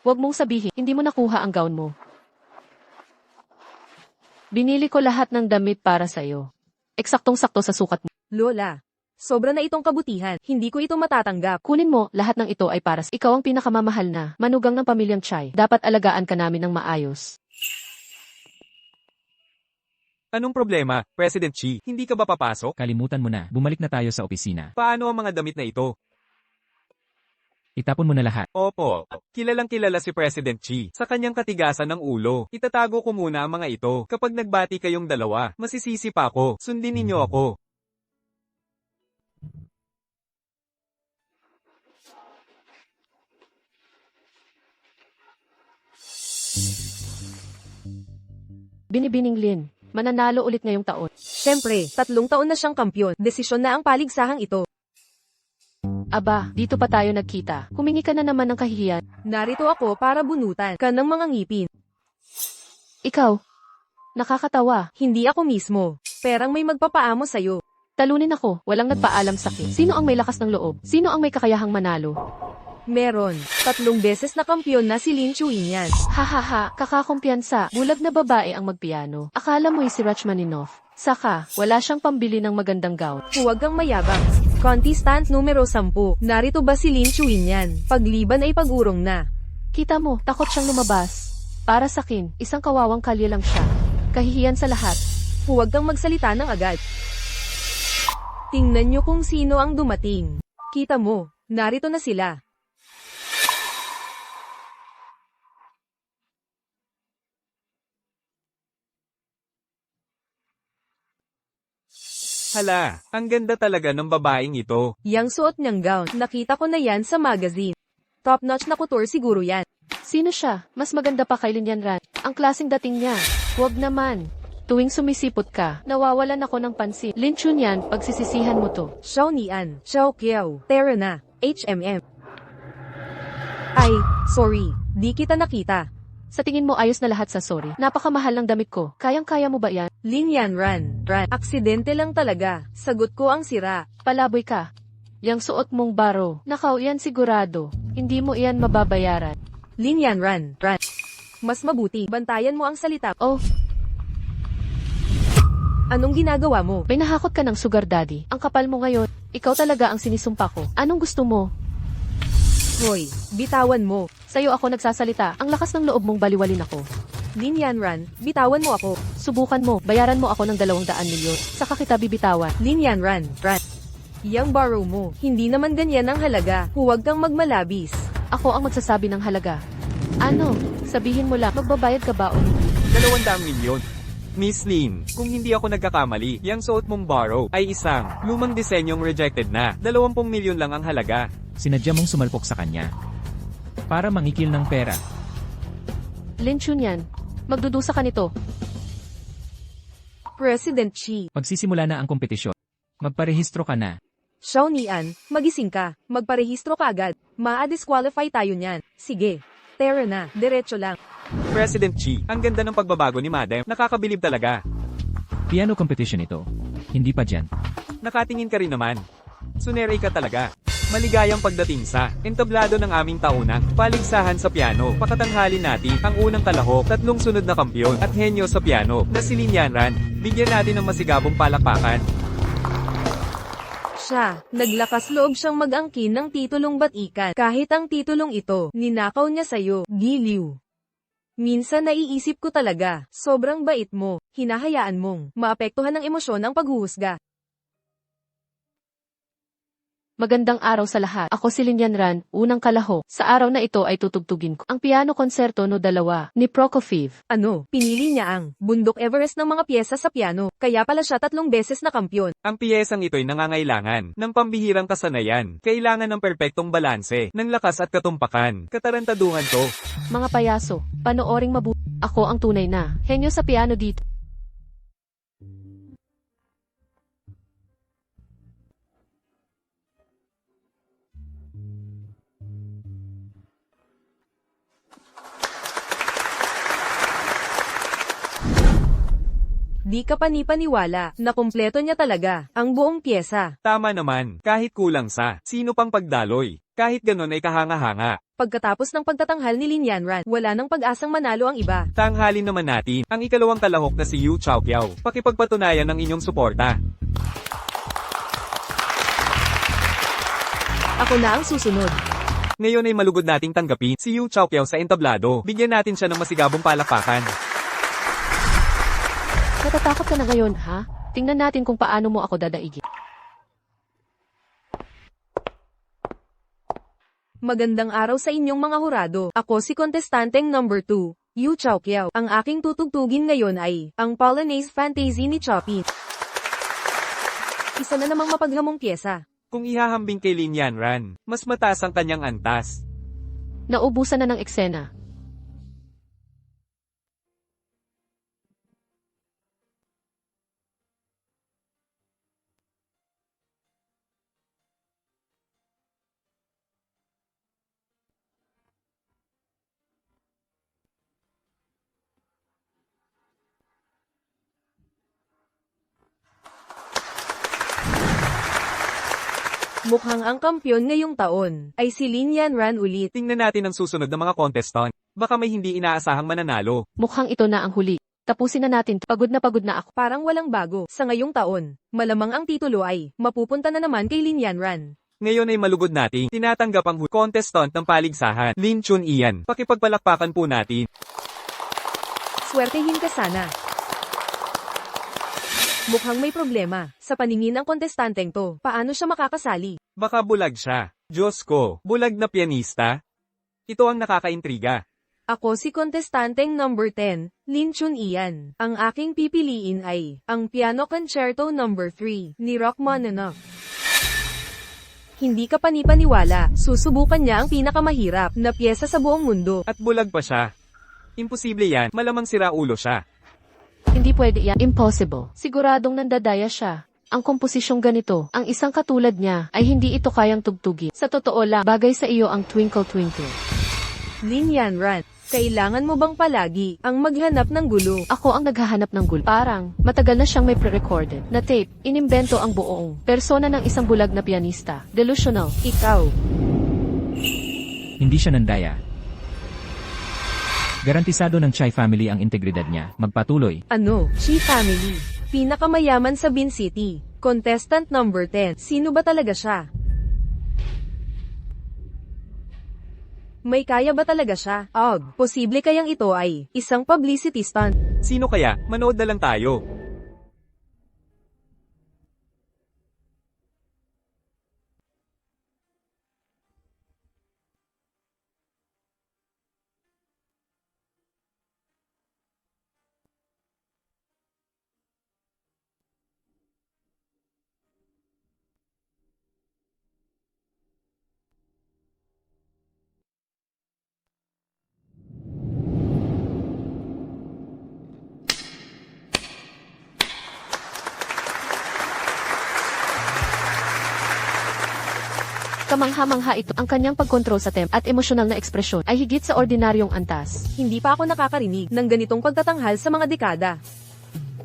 Speaker 1: Huwag mong sabihin, hindi mo nakuha ang gown mo. Binili ko lahat ng damit para sa'yo. Eksaktong-sakto sa sukat mo.
Speaker 2: Lola, sobra na itong kabutihan. Hindi ko ito matatanggap.
Speaker 1: Kunin mo, lahat ng ito ay para sa ikaw ang pinakamamahal na manugang ng pamilyang Chai. Dapat alagaan ka namin ng maayos.
Speaker 3: Anong problema, President Chi? Hindi ka ba papasok?
Speaker 4: Kalimutan mo na, bumalik na tayo sa opisina.
Speaker 3: Paano ang mga damit na ito?
Speaker 4: Itapon mo na lahat.
Speaker 3: Opo, kilalang kilala si President Chi sa kanyang katigasan ng ulo. Itatago ko muna ang mga ito. Kapag nagbati kayong dalawa, masisisi pa ako. Sundin ninyo ako.
Speaker 1: Binibining Lin, mananalo ulit ngayong taon.
Speaker 2: Siyempre, 3 taon na siyang kampyon. Desisyon na ang paligsahang ito.
Speaker 1: Aba, dito pa tayo nagkita. Humingi ka na naman ng kahihiyan.
Speaker 2: Narito ako para bunutan ka ng mga ngipin.
Speaker 1: Ikaw, nakakatawa.
Speaker 2: Hindi ako mismo. Perang may magpapaamo sa'yo.
Speaker 1: Talunin ako, walang nagpaalam sa'kin. Sino ang may lakas ng loob? Sino ang may kakayahang manalo?
Speaker 2: Meron. 3 beses na kampyon na si Lin Chui niyan.
Speaker 1: Hahaha, kakakumpiyansa. Bulag na babae ang magpiano. Akala mo'y si Rachmaninoff. Saka, wala siyang pambili ng magandang gown.
Speaker 2: Huwag kang mayabang. Contestant numero 10. Narito ba si Lin Chui niyan? Pagliban ay pag-urong na.
Speaker 1: Kita mo, takot siyang lumabas. Para sakin, isang kawawang kalye lang siya. Kahihiyan sa lahat.
Speaker 2: Huwag kang magsalita ng agad. Tingnan niyo kung sino ang dumating. Kita mo, narito na sila.
Speaker 3: Hala, ang ganda talaga ng babaeng ito.
Speaker 2: Yang suot niyang gown, nakita ko na yan sa magazine. Top-notch na couture siguro yan.
Speaker 1: Sino siya? Mas maganda pa kay Lin Yanran. Ang klaseng dating niya. Huwag naman. Tuwing sumisipot ka, nawawalan ako ng pansin. Lin Chunyan, pagsisisihan mo to.
Speaker 2: Xiao Nian, Xiao Kiao, Terra na, HMM. Ay, sorry, di kita nakita.
Speaker 1: Sa tingin mo ayos na lahat sa sorry. Napakamahal ng damit ko. Kayang-kaya mo ba yan?
Speaker 2: Lin Yanran, aksidente lang talaga. Sagot ko ang sira.
Speaker 1: Palaboy ka. Yang suot mong baro. Nakaw yan sigurado. Hindi mo iyan mababayaran.
Speaker 2: Lin Yanran, mas mabuti, bantayan mo ang salita.
Speaker 1: Oh,
Speaker 2: Anong ginagawa mo?
Speaker 1: may nahakot ka ng sugar daddy. Ang kapal mo ngayon. Ikaw talaga ang sinisumpa ko. Anong gusto mo?
Speaker 2: Hoy, bitawan mo.
Speaker 1: Sa'yo ako nagsasalita, ang lakas ng loob mong baliwalin ako.
Speaker 2: Lin Yanran, bitawan mo ako.
Speaker 1: Subukan mo, bayaran mo ako ng 200 milyon, saka kita bibitawan.
Speaker 2: Lin Yanran, Yang borrow mo, hindi naman ganyan ang halaga. Huwag kang magmalabis.
Speaker 1: Ako ang magsasabi ng halaga. Ano? Sabihin mo lang, magbabayad ka ba o hindi?
Speaker 3: 200 milyon. Miss Lin, kung hindi ako nagkakamali, yung suot mong borrow ay isang lumang disenyong rejected na. 20 milyon lang ang halaga.
Speaker 4: Sinadya mong sumalpok sa kanya. Para mangikil ng pera.
Speaker 1: Lin Chunyan, magdudusa ka nito.
Speaker 2: President Xi,
Speaker 4: Magsisimula na ang kompetisyon. Magparehistro ka na.
Speaker 2: Xiao Nian, magising ka. Magparehistro ka agad. Maa-disqualify tayo niyan. Sige. Tara na, diretso lang.
Speaker 3: President Xi, ang ganda ng pagbabago ni Madam, nakakabilib talaga.
Speaker 4: Piano competition ito. Hindi pa dyan.
Speaker 3: Nakatingin ka rin naman. Sunere ka talaga. Maligayang pagdating sa entablado ng aming taunang paligsahan sa piano. Pakatanghalin natin ang unang kalahok, 3 sunod na kampiyon at henyo sa piano na si Lin Yanran. Bigyan natin ng masigabong palakpakan.
Speaker 2: Siya, naglakas loob siyang mag-angkin ng titulong batikan. Kahit ang titulong ito, ninakaw niya sa'yo, giliw. Minsan naiisip ko talaga, sobrang bait mo, hinahayaan mong maapektuhan ng emosyon ang paghuhusga.
Speaker 1: Magandang araw sa lahat. Ako si Lin Yanran, unang kalahok. Sa araw na ito ay tutugtugin ko ang Piano Concerto No. 2 ni Prokofiev.
Speaker 2: Ano, pinili niya ang Bundok Everest ng mga piyesa sa piano, kaya pala siya 3 beses na kampiyon.
Speaker 3: Ang piyesang ito'y nangangailangan ng pambihirang kasanayan. Kailangan ng perpektong balanse, ng lakas at katumpakan. Katarantaduhan to.
Speaker 1: Mga payaso, panooring mabuti. Ako ang tunay na henyo sa piano dito.
Speaker 2: Di ka panipaniwala, na kumpleto niya talaga, ang buong pyesa.
Speaker 3: Tama naman, kahit kulang sa sino pang pagdaloy. Kahit ganon ay kahanga-hanga.
Speaker 2: Pagkatapos ng pagtatanghal ni Lin Yanran, wala nang pag-asang manalo ang iba.
Speaker 3: Tanghalin naman natin ang ikalawang kalahok na si Yu Chaoqiao. Pakipagpatunayan ng inyong suporta.
Speaker 2: Ako na ang susunod.
Speaker 3: Ngayon ay malugod nating tanggapin si Yu Chaoqiao sa entablado. Bigyan natin siya ng masigabong palakpakan.
Speaker 1: Natatakot ka na ngayon, ha? Tingnan natin kung paano mo ako dadaigin.
Speaker 2: Magandang araw sa inyong mga hurado. Ako si kontestanteng number 2, Yu Chaoqiao. Ang aking tutugtugin ngayon ay ang Polonaise Fantasy ni Chopin. Isa na namang mapaghamong pyesa.
Speaker 3: Kung ihahambing kay Lin Yanran, mas mataas ang kanyang antas.
Speaker 1: Naubusan na ng eksena.
Speaker 2: Mukhang ang kampiyon ngayong taon ay si Lin Yanran ulit.
Speaker 3: Tingnan natin ang susunod na mga contestant. Baka may hindi inaasahang mananalo.
Speaker 1: Mukhang ito na ang huli. Tapusin na natin. Pagod na ako.
Speaker 2: Parang walang bago sa ngayong taon. Malamang ang titulo ay mapupunta na naman kay Lin Yanran.
Speaker 3: Ngayon ay malugod nating tinatanggap ang contestant ng paligsahan, Lin Chun-ian. Pakipagpalakpakan po natin.
Speaker 2: Swertehin ka sana. Mukhang may problema sa paningin ng kontestanteng to. Paano siya makakasali?
Speaker 3: Baka bulag siya. Diyos ko, bulag na pianista? Ito ang nakakaintriga.
Speaker 2: Ako si kontestanteng number 10, Lin Chun-ian. Ang aking pipiliin ay ang Piano Concerto number 3 ni Rachmaninoff. Hindi ka panipaniwala, susubukan niya ang pinakamahirap na pyesa sa buong mundo.
Speaker 3: At bulag pa siya. Imposible yan, malamang sira ulo siya.
Speaker 1: Hindi pwede yan. Impossible. Siguradong nandadaya siya. Ang komposisyong ganito, ang isang katulad niya, ay hindi ito kayang tugtugin. Sa totoo lang, bagay sa iyo ang Twinkle Twinkle.
Speaker 2: Lin Yanran, kailangan mo bang palagi ang maghanap ng gulo?
Speaker 1: Ako ang naghahanap ng gulo. Parang, matagal na siyang may pre-recorded na tape. Inimbento ang buong persona ng isang bulag na pianista. Delusional.
Speaker 2: Ikaw.
Speaker 4: Hindi siya nandaya. Garantisado ng Chai family ang integridad niya. Magpatuloy.
Speaker 2: Ano? Xi family. Pinakamayaman sa Bin City. Contestant number 10. Sino ba talaga siya? May kaya ba talaga siya? Posible kayang ito ay isang publicity stunt.
Speaker 3: Sino kaya? Manood na lang tayo.
Speaker 1: Kamangha-mangha ito. Ang kanyang pagkontrol sa temp at emosyonal na ekspresyon ay higit sa ordinaryong antas.
Speaker 2: Hindi pa ako nakakarinig ng ganitong pagtatanghal sa mga dekada.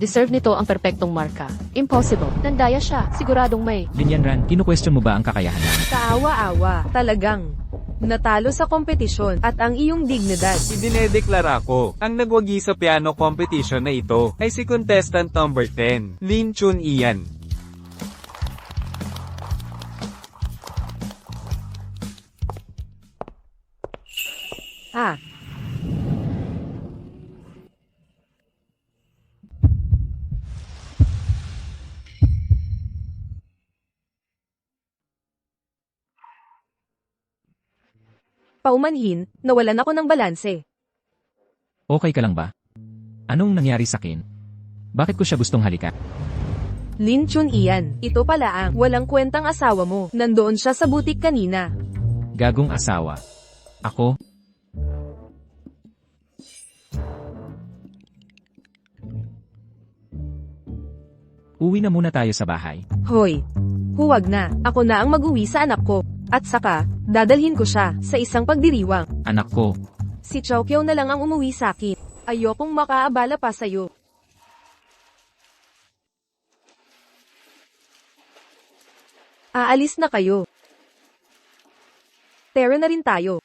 Speaker 1: Deserve nito ang perpektong marka. Impossible. Nandaya siya. Siguradong may.
Speaker 4: Linyanran, kinu-question mo ba ang kakayahan namin?
Speaker 2: Kaawa-awa, talagang. Natalo sa kompetisyon at ang iyong dignidad.
Speaker 3: Idinedeklara ko, ang nagwagi sa piano competition na ito ay si contestant number 10, Lin Chun Ian.
Speaker 2: Ah, paumanhin, nawalan ako ng balanse.
Speaker 4: Okay ka lang ba? Anong nangyari sa akin? Bakit ko siya gustong halikan?
Speaker 2: Lin Chun Ian, ito pala ang walang kwentang asawa mo. Nandoon siya sa butik kanina.
Speaker 4: Gagong asawa. Ako? Uwi na muna tayo sa bahay.
Speaker 2: Hoy, huwag na. Ako na ang mag-uwi sa anak ko. At saka, dadalhin ko siya sa isang pagdiriwang.
Speaker 4: Anak ko,
Speaker 2: Si Chowkiao na lang ang umuwi sa akin. Ayokong makaabala pa sa'yo. Aalis na kayo. Tara na rin tayo.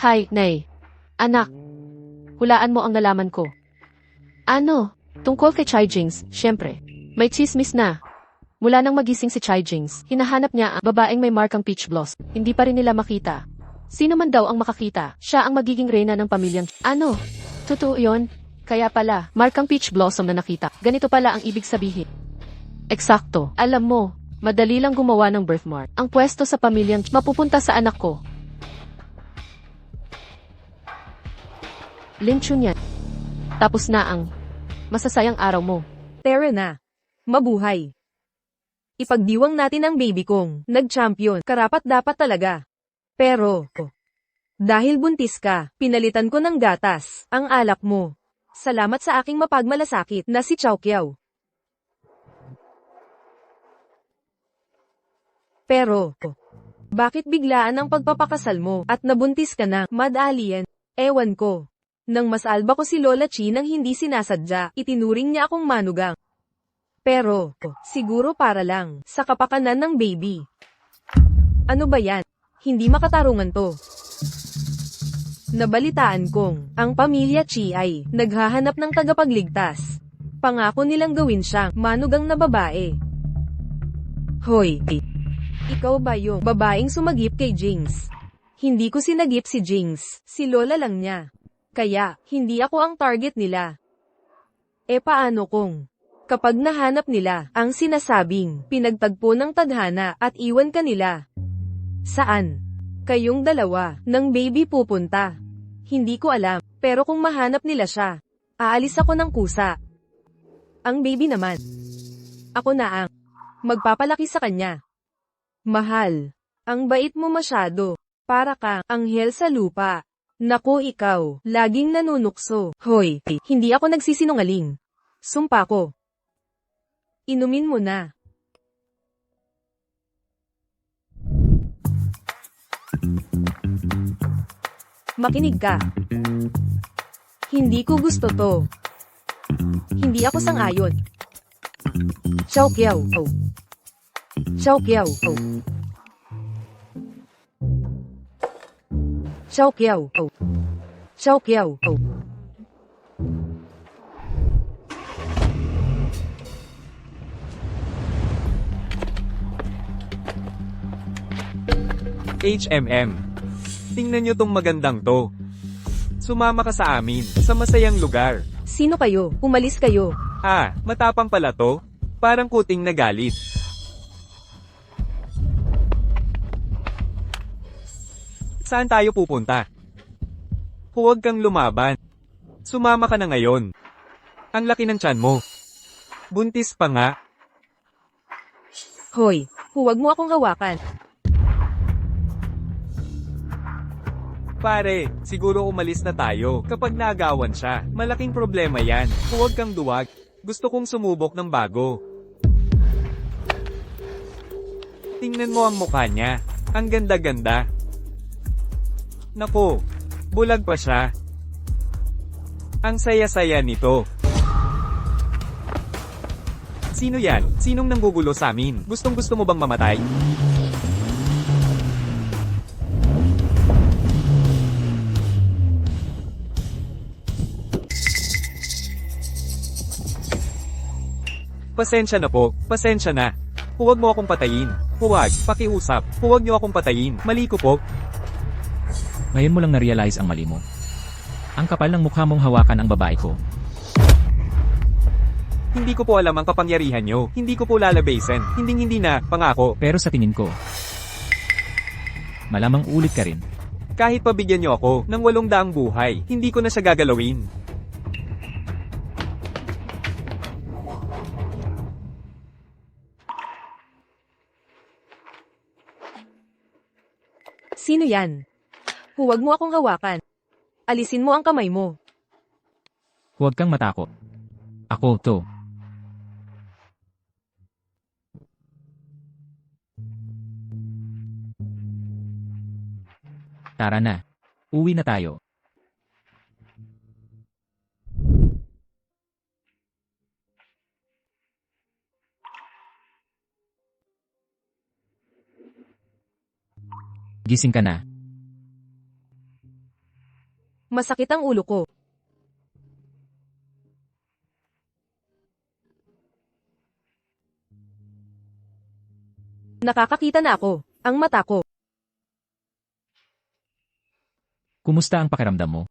Speaker 1: Hi, Nay. Anak. Hulaan mo ang nalaman ko. Ano? Tungkol kay Chai Jings, syempre. May chismis na. Mula nang magising si Chai Jings, hinahanap niya ang babaeng may markang peach blossom. Hindi pa rin nila makita. Sino man daw ang makakita, siya ang magiging reyna ng pamilyang. Ano? Totoo yon? Kaya pala, markang peach blossom na nakita. Ganito pala ang ibig sabihin. Eksakto. Alam mo, madali lang gumawa ng birthmark. Ang pwesto sa pamilyang mapupunta sa anak ko. Lin Chun yan. Tapos na ang masasayang araw mo.
Speaker 2: Tara na. Mabuhay. Ipagdiwang natin ang baby kong nag-champion. Karapat dapat talaga. Pero, dahil buntis ka, pinalitan ko ng gatas ang alak mo. Salamat sa aking mapagmalasakit na si Chowkiao. Pero, bakit biglaan ang pagpapakasal mo at nabuntis ka na, Mad Alien? Ewan ko. Nang masalba ko si Lola Chi nang hindi sinasadya, itinuring niya akong manugang. Pero, siguro para lang, sa kapakanan ng baby. Ano ba yan? Hindi makatarungan to. Nabalitaan kong, ang pamilya Chi ay, naghahanap ng tagapagligtas. Pangako nilang gawin siyang, manugang na babae. Hoy, ikaw ba yung babaeng sumagip kay Jings? Hindi ko sinagip si Jings, si Lola lang niya. Kaya, hindi ako ang target nila. E paano kung, kapag nahanap nila, ang sinasabing, pinagtagpo ng tadhana at iwan ka nila? Saan? Kayong dalawa, ng baby pupunta? Hindi ko alam, pero kung mahanap nila siya, aalis ako ng kusa. Ang baby naman, ako na ang magpapalaki sa kanya. Mahal, ang bait mo masyado, para kang anghel sa lupa. Naku ikaw, laging nanunukso. Hoy, hindi ako nagsisinungaling. Sumpa ko. Inumin mo na. Makinig ka. Hindi ko gusto to. Hindi ako sang-ayon. Chowkiao. Chowkiao. Chowkiao. Chowkiao.
Speaker 3: HMM. Tingnan nyo tong magandang to. Sumama ka sa amin, sa masayang lugar.
Speaker 2: Sino kayo? Umalis kayo.
Speaker 3: Ah, matapang pala to? Parang kuting na galit. Saan tayo pupunta? Huwag kang lumaban. Sumama ka na ngayon. Ang laki ng tiyan mo. Buntis pa nga.
Speaker 2: Hoy, huwag mo akong hawakan.
Speaker 3: Pare, siguro umalis na tayo kapag naagawan siya. Malaking problema yan. Huwag kang duwag. Gusto kong sumubok ng bago. Tingnan mo ang mukha niya. Ang ganda-ganda. Nako, bulag pa siya. Ang saya-saya nito. Sino yan? Sinong nanggugulo sa amin? Gustong-gusto mo bang mamatay? Pasensya na po, pasensya na. Huwag mo akong patayin. Huwag, pakiusap. Huwag niyo akong patayin. Mali ko po.
Speaker 4: Ngayon mo lang na-realize ang mali mo. Ang kapal ng mukha mong hawakan ang babae ko.
Speaker 3: Hindi ko po alam ang kapangyarihan niyo. Hindi ko po lalabasan. Hinding-hindi na, pangako.
Speaker 4: Pero sa tingin ko, malamang ulit ka rin.
Speaker 3: Kahit pabigyan niyo ako ng 800 buhay, hindi ko na siya gagalawin.
Speaker 2: Sino yan? Huwag mo akong hawakan. Alisin mo ang kamay mo.
Speaker 4: Huwag kang matakot. Ako to. Tara na. Uwi na tayo. Gising ka na.
Speaker 2: Masakit ang ulo ko. Nakakakita na ako. Ang mata ko.
Speaker 4: Kumusta ang pakiramdam mo?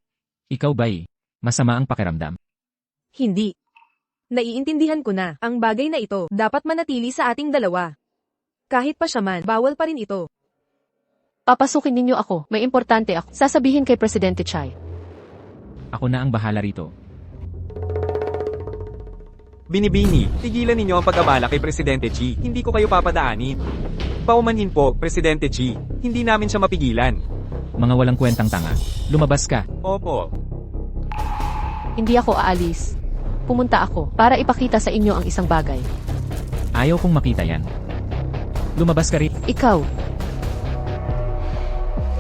Speaker 4: Ikaw ba'y masama ang pakiramdam?
Speaker 2: Hindi. Naiintindihan ko na, ang bagay na ito, dapat manatili sa ating dalawa. Kahit pa siya man, bawal pa rin ito.
Speaker 1: Papasukin ninyo ako. May importante ako. Sasabihin kay Presidente Chai.
Speaker 4: Ako na ang bahala rito.
Speaker 3: Binibini, tigilan ninyo ang pag-abala kay Presidente Chi. Hindi ko kayo papadaanin. Paumanhin po, Presidente Chi. Hindi namin siya mapigilan.
Speaker 4: Mga walang kwentang tanga. Lumabas ka.
Speaker 3: Opo.
Speaker 1: Hindi ako aalis. Pumunta ako para ipakita sa inyo ang isang bagay.
Speaker 4: Ayaw kong makita yan. Lumabas ka rin.
Speaker 1: Ikaw.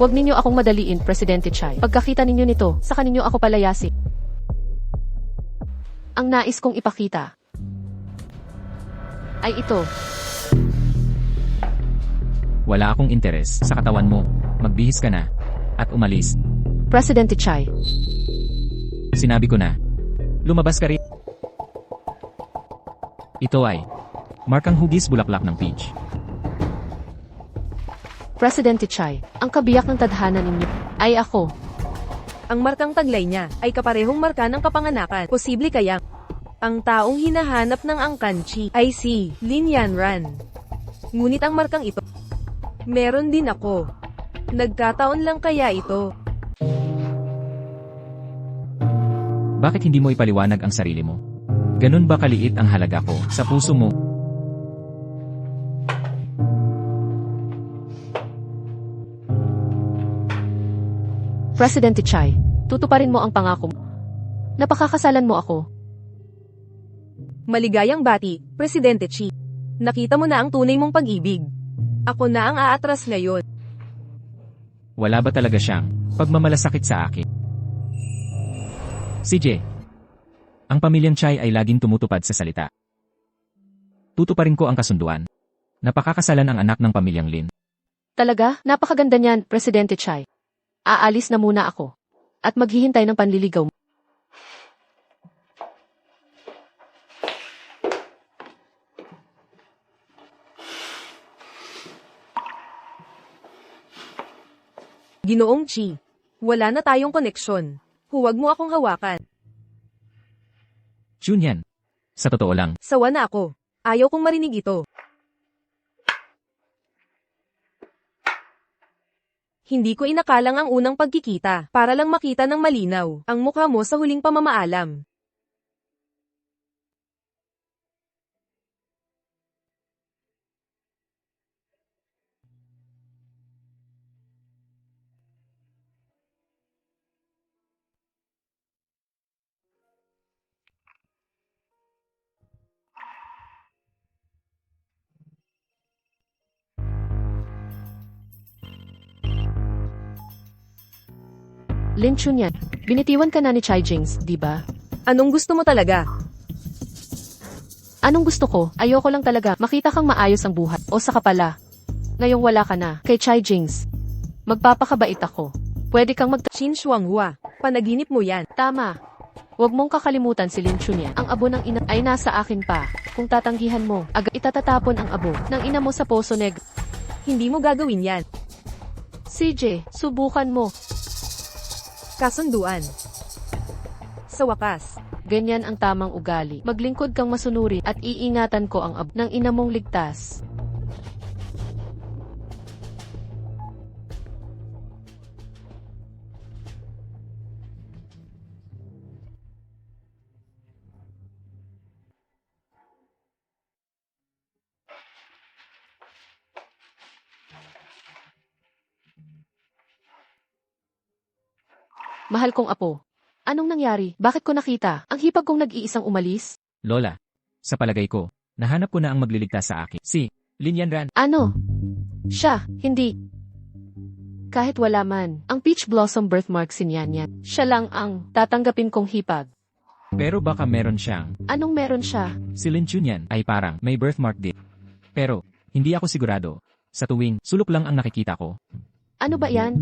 Speaker 1: Huwag ninyo akong madaliin, Presidente Chai. Pagkakita ninyo nito, saka ninyo ako palayasin. Ang nais kong ipakita ay ito.
Speaker 4: Wala akong interes sa katawan mo. Magbihis ka na. At umalis.
Speaker 1: Presidente Chai.
Speaker 4: Sinabi ko na. Lumabas ka rin. Ito ay markang hugis bulaklak ng peach.
Speaker 1: Presidente Chai, ang kabiyak ng tadhana ninyo ay ako.
Speaker 2: Ang markang taglay niya ay kaparehong marka ng kapanganakan. Posible kayang ang taong hinahanap ng angkan Chi ay si Lin Yanran. Ngunit ang markang ito, meron din ako. Nagkataon lang kaya ito.
Speaker 4: Bakit hindi mo ipaliwanag ang sarili mo? Ganun ba kaliit ang halaga ko sa puso mo?
Speaker 1: Presidente Chai, tutuparin mo ang pangako mo. Napakakasalan mo ako.
Speaker 2: Maligayang bati, Presidente Chi. Nakita mo na ang tunay mong pag-ibig. Ako na ang aatras ngayon.
Speaker 4: Wala ba talaga siyang pagmamalasakit sa akin? CJ, ang pamilyang Chai ay laging tumutupad sa salita. Tutuparin ko ang kasunduan. Napakakasalan ang anak ng pamilyang Lin.
Speaker 1: Talaga, napakaganda niyan, Presidente Chai. Aalis na muna ako. At maghihintay ng panliligaw mo.
Speaker 2: Ginoong Chi. Wala na tayong koneksyon. Huwag mo akong hawakan.
Speaker 4: Junyan. Sa totoo lang,
Speaker 2: Sawa na ako. Ayaw kong marinig ito. Hindi ko inakalang ang unang pagkikita para lang makita ng malinaw ang mukha mo sa huling pamamaalam.
Speaker 1: Lin Chunyan, binitiwan ka na ni Chai Jings, di ba?
Speaker 2: Anong gusto mo talaga?
Speaker 1: Anong gusto ko? Ayoko lang talaga makita kang maayos ang buhay. O saka pala. Ngayong wala ka na, kay Chai Jings. Magpapakabait ako. Pwede kang
Speaker 2: Shin Shuanghua. Panaginip mo yan.
Speaker 1: Tama. Huwag mong kakalimutan si Lin Chunyan. Ang abo ng ina ay nasa akin pa. Kung tatanggihan mo, agad itatatapon ang abo ng ina mo sa Poso Negro.
Speaker 2: Hindi mo gagawin yan.
Speaker 1: CJ, subukan mo.
Speaker 2: Kasunduan. Sa wakas,
Speaker 1: Ganyan ang tamang ugali. Maglingkod kang masunuri at iingatan ko ang abo ng ina mong ligtas. Mahal kong apo. Anong nangyari? Bakit ko nakita? Ang hipag kong nag-iisang umalis?
Speaker 4: Lola. Sa palagay ko, nahanap ko na ang magliligtas sa akin. Si Lin Yanran.
Speaker 1: Ano? Siya, hindi. Kahit wala man, ang peach blossom birthmark si Nyanyan. Siya lang ang tatanggapin kong hipag.
Speaker 4: Pero baka meron siyang,
Speaker 1: Anong meron siya?
Speaker 4: si Lin Chunyan ay parang may birthmark din. Pero, hindi ako sigurado. Sa tuwing, sulok lang ang nakikita ko.
Speaker 1: Ano ba yan?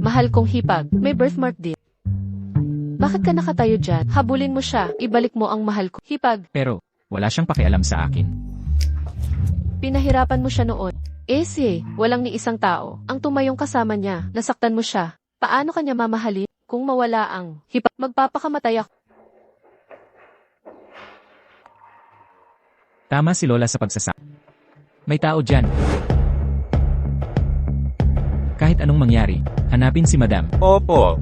Speaker 1: Mahal kong hipag, may birthmark din. Bakit ka nakatayo dyan? Habulin mo siya, ibalik mo ang mahal ko. Hipag,
Speaker 4: Pero, wala siyang pakialam sa akin.
Speaker 1: pinahirapan mo siya noon. Walang ni isang tao. Ang tumayong kasama niya, nasaktan mo siya. Paano kanya mamahalin? Kung mawala ang hipag, magpapakamatay ako.
Speaker 4: Tama si Lola sa pagsasabi. May tao dyan. Kahit anong mangyari, hanapin si Madam.
Speaker 3: Opo.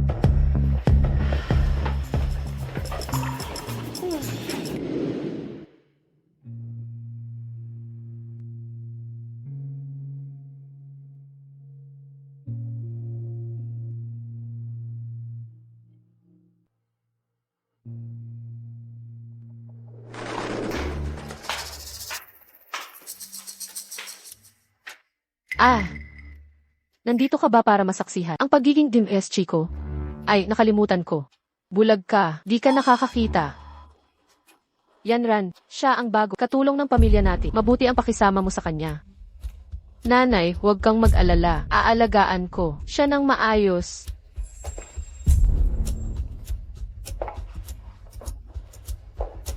Speaker 1: Nandito ka ba para masaksihan? Ang pagiging DMS, Chico? Ay, nakalimutan ko. Bulag ka, di ka nakakakita. Yanran, siya ang bago, katulong ng pamilya natin. Mabuti ang pakisama mo sa kanya. Nanay, huwag kang mag-alala. Aalagaan ko. Siya nang maayos.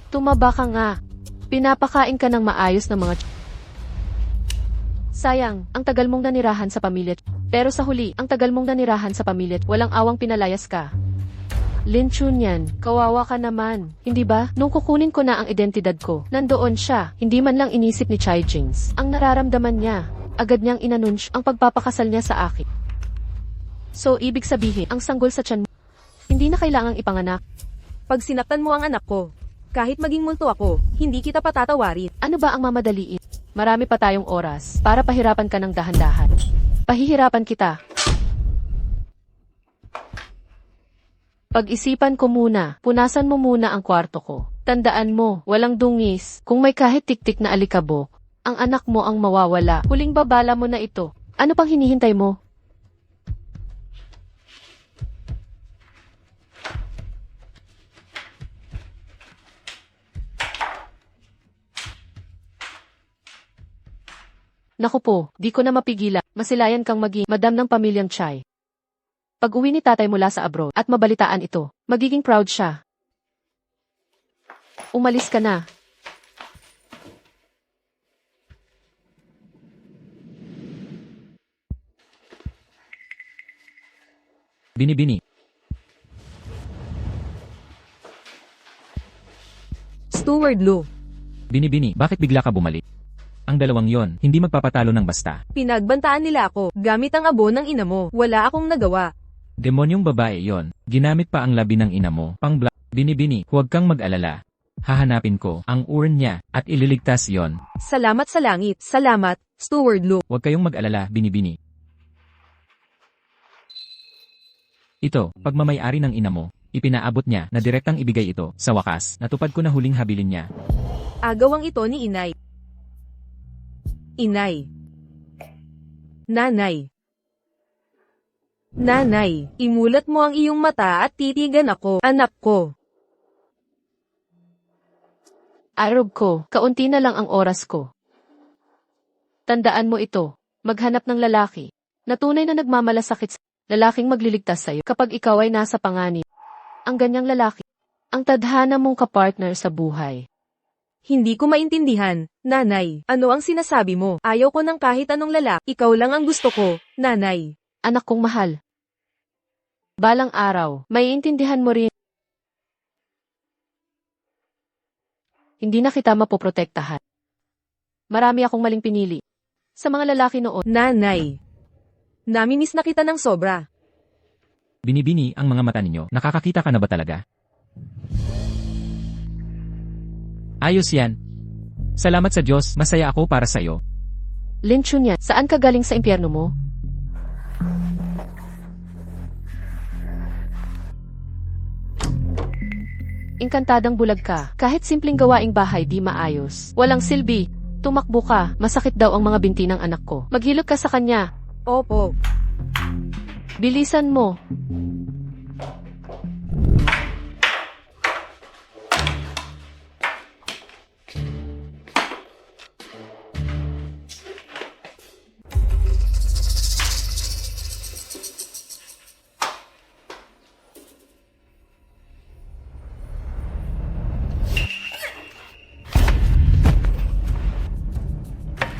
Speaker 1: Tumaba ka nga. Pinapakain ka ng maayos ng mga Sayang, ang tagal mong nanirahan sa pamilya. Pero sa huli, ang tagal mong nanirahan sa pamilya, walang awang pinalayas ka. Lin Chunyan, kawawa ka naman, hindi ba? Nung kukunin ko na ang identidad ko, nandoon siya, hindi man lang inisip ni Chai Jings. Ang nararamdaman niya, agad niyang inanunsyo ang pagpapakasal niya sa akin. So, ibig sabihin, ang sanggol sa tiyan mo, hindi na kailangang ipanganak.
Speaker 2: pag sinaktan mo ang anak ko, kahit maging multo ako, hindi kita patatawarin.
Speaker 1: Ano ba ang mamadaliin? Marami pa tayong oras para pahirapan ka ng dahan-dahan. Pahihirapan kita. Pag-isipan ko muna, punasan mo muna ang kwarto ko. Tandaan mo, walang dungis. Kung may kahit tik-tik na alikabok, ang anak mo ang mawawala. Huling babala mo na ito. Ano pang hinihintay mo? Naku po, di ko na mapigilan. Masilayan kang maging madam ng pamilyang Chai. Pag-uwi ni tatay mula sa abroad at mabalitaan ito, magiging proud siya. Umalis ka na.
Speaker 4: Binibini.
Speaker 2: Steward Lu.
Speaker 4: Binibini, bakit bigla ka bumalik? Ang dalawang yon, hindi magpapatalo ng basta.
Speaker 2: Pinagbantaan nila ako, gamit ang abo ng ina mo. Wala akong nagawa.
Speaker 4: Demonyong babae yon, ginamit pa ang labi ng ina mo, pang-black. Binibini, huwag kang mag-alala. Hahanapin ko ang urn niya at ililigtas yon.
Speaker 2: Salamat sa langit. Salamat, Steward Lu.
Speaker 4: Huwag kayong mag-alala, Binibini. Ito, pagmamayari ng ina mo, ipinaabot niya na direktang ibigay ito. Sa wakas, natupad ko na huling habilin niya.
Speaker 2: Agawang ito ni inay. Inay. Nanay. Nanay, imulat mo ang iyong mata at titigan ako, anak ko.
Speaker 1: Arog ko, kaunti na lang ang oras ko. Tandaan mo ito, maghanap ng lalaki, na tunay na nagmamalasakit sa lalaking magliligtas sa'yo kapag ikaw ay nasa panganib. Ang ganyang lalaki, ang tadhana mong kapartner sa buhay.
Speaker 2: Hindi ko maintindihan, nanay. Ano ang sinasabi mo? Ayaw ko ng kahit anong lalaki. Ikaw lang ang gusto ko, nanay.
Speaker 1: Anak kong mahal. Balang araw, maiintindihan mo rin. Hindi na kita mapoprotektahan. Marami akong maling pinili. Sa mga lalaki noon.
Speaker 2: Nanay. Naminis na kita ng sobra.
Speaker 4: Binibini ang mga mata ninyo. Nakakakita ka na ba talaga? Ayos yan. Salamat sa Diyos, masaya ako para sa'yo.
Speaker 1: Lin Chunyan, saan ka galing sa impyerno mo? Inkantadang bulag ka. Kahit simpleng gawaing bahay di maayos. Walang silbi. Tumakbo ka. Masakit daw ang mga binti ng anak ko. Maghilot ka sa kanya.
Speaker 2: Opo.
Speaker 1: Bilisan mo.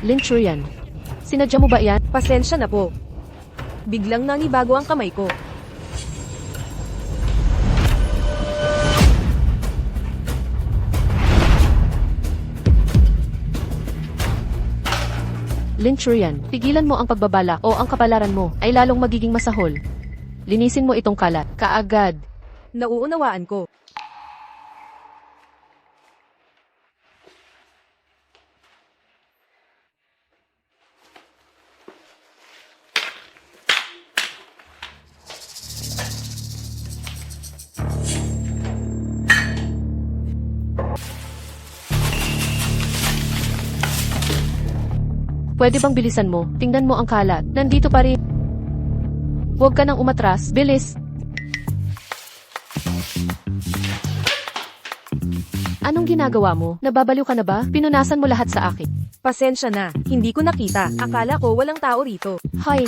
Speaker 1: Lin Chuyan, sinadya mo ba yan?
Speaker 2: Pasensya na po. Biglang nanibago ang kamay ko.
Speaker 1: Lin Chuyan, pigilan mo ang pagbabalak o ang kapalaran mo ay lalong magiging masahol. Linisin mo itong kalat, kaagad.
Speaker 2: Nauunawaan ko.
Speaker 1: Pwede bang bilisan mo? Tingnan mo ang kalat. Nandito pa rin. Huwag ka nang umatras. Bilis. Anong ginagawa mo? Nababaliw ka na ba? Pinunasan mo lahat sa akin.
Speaker 2: Pasensya na. Hindi ko nakita. Akala ko walang tao rito.
Speaker 1: Hay.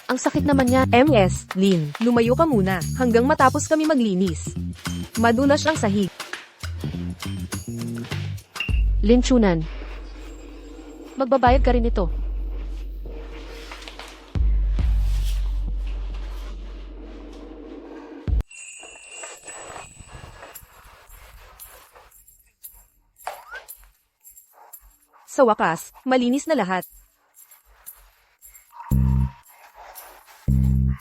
Speaker 1: Ang sakit naman niya.
Speaker 2: MS, Lin, lumayo ka muna hanggang matapos kami maglinis. Madulas ang sahig.
Speaker 1: Lin Chunan. Magbabayad ka rin ito.
Speaker 2: Sa wakas, malinis na lahat.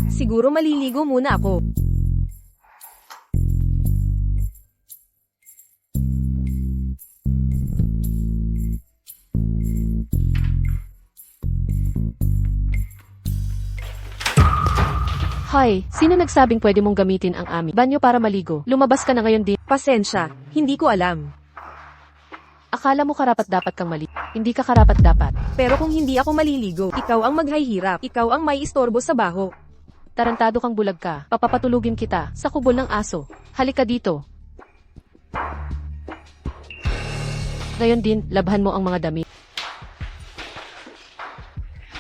Speaker 2: Siguro maliligo muna ako.
Speaker 1: Hay, sino nagsabing pwede mong gamitin ang aming banyo para maligo? Lumabas ka na ngayon din.
Speaker 2: Pasensya, hindi ko alam.
Speaker 1: Akala mo karapat-dapat kang mali. Hindi ka karapat-dapat.
Speaker 2: Pero kung hindi ako maliligo, ikaw ang maghahirap. Ikaw ang may istorbo sa baho.
Speaker 1: Tarantado kang bulag ka. Papapatulugin kita sa kubol ng aso. Halika dito. Ngayon din, labhan mo ang mga damit.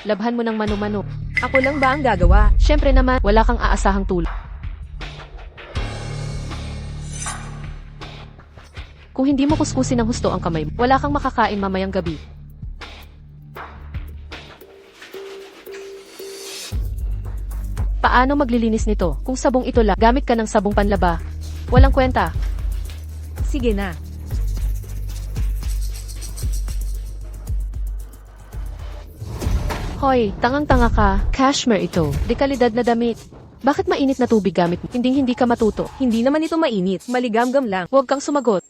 Speaker 1: Labhan mo ng mano-mano.
Speaker 2: Ako lang ba ang gagawa?
Speaker 1: Siyempre naman, wala kang aasahang tulong. Kung hindi mo kuskusin ng husto ang kamay mo, wala kang makakain mamayang gabi. Paano maglilinis nito? Kung sabong ito lang, gamit ka ng sabong panlaba. Walang kwenta.
Speaker 2: Sige na.
Speaker 1: Hoy, tangang-tanga ka. Cashmere ito. Dekalidad na damit. Bakit mainit na tubig gamit mo? Hindi ka matuto.
Speaker 2: Hindi naman ito mainit. Maligamgam lang.
Speaker 1: Huwag kang sumagot.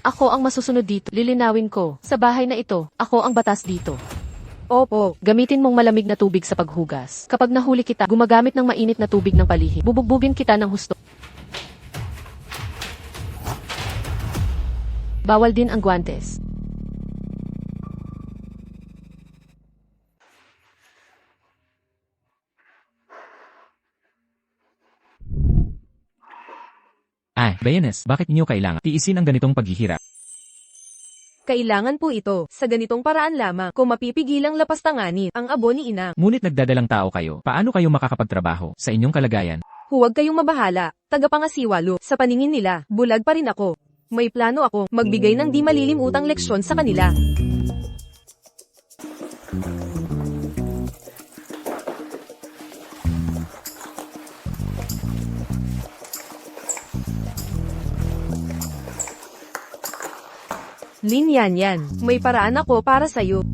Speaker 1: Ako ang masusunod dito. Lilinawin ko. Sa bahay na ito, ako ang batas dito.
Speaker 2: Opo.
Speaker 1: Gamitin mong malamig na tubig sa paghugas. Kapag nahuli kita, gumagamit ng mainit na tubig ng palihim. Bubugbugin kita ng husto. Bawal din ang guantes.
Speaker 4: Bayanes, bakit niyo kailangan tiisin ang ganitong paghihirap?
Speaker 2: Kailangan po ito. Sa ganitong paraan lamang, kung mapipigilang lapastanganin ang abo ni Inang.
Speaker 4: Ngunit nagdadalang tao kayo, paano kayo makakapagtrabaho sa inyong kalagayan?
Speaker 2: Huwag kayong mabahala. Tagapangasiwalo. Sa paningin nila, bulag pa rin ako. May plano ako, magbigay ng di malilimutang leksyon sa kanila. Lin yan. May paraan ako para sa'yo.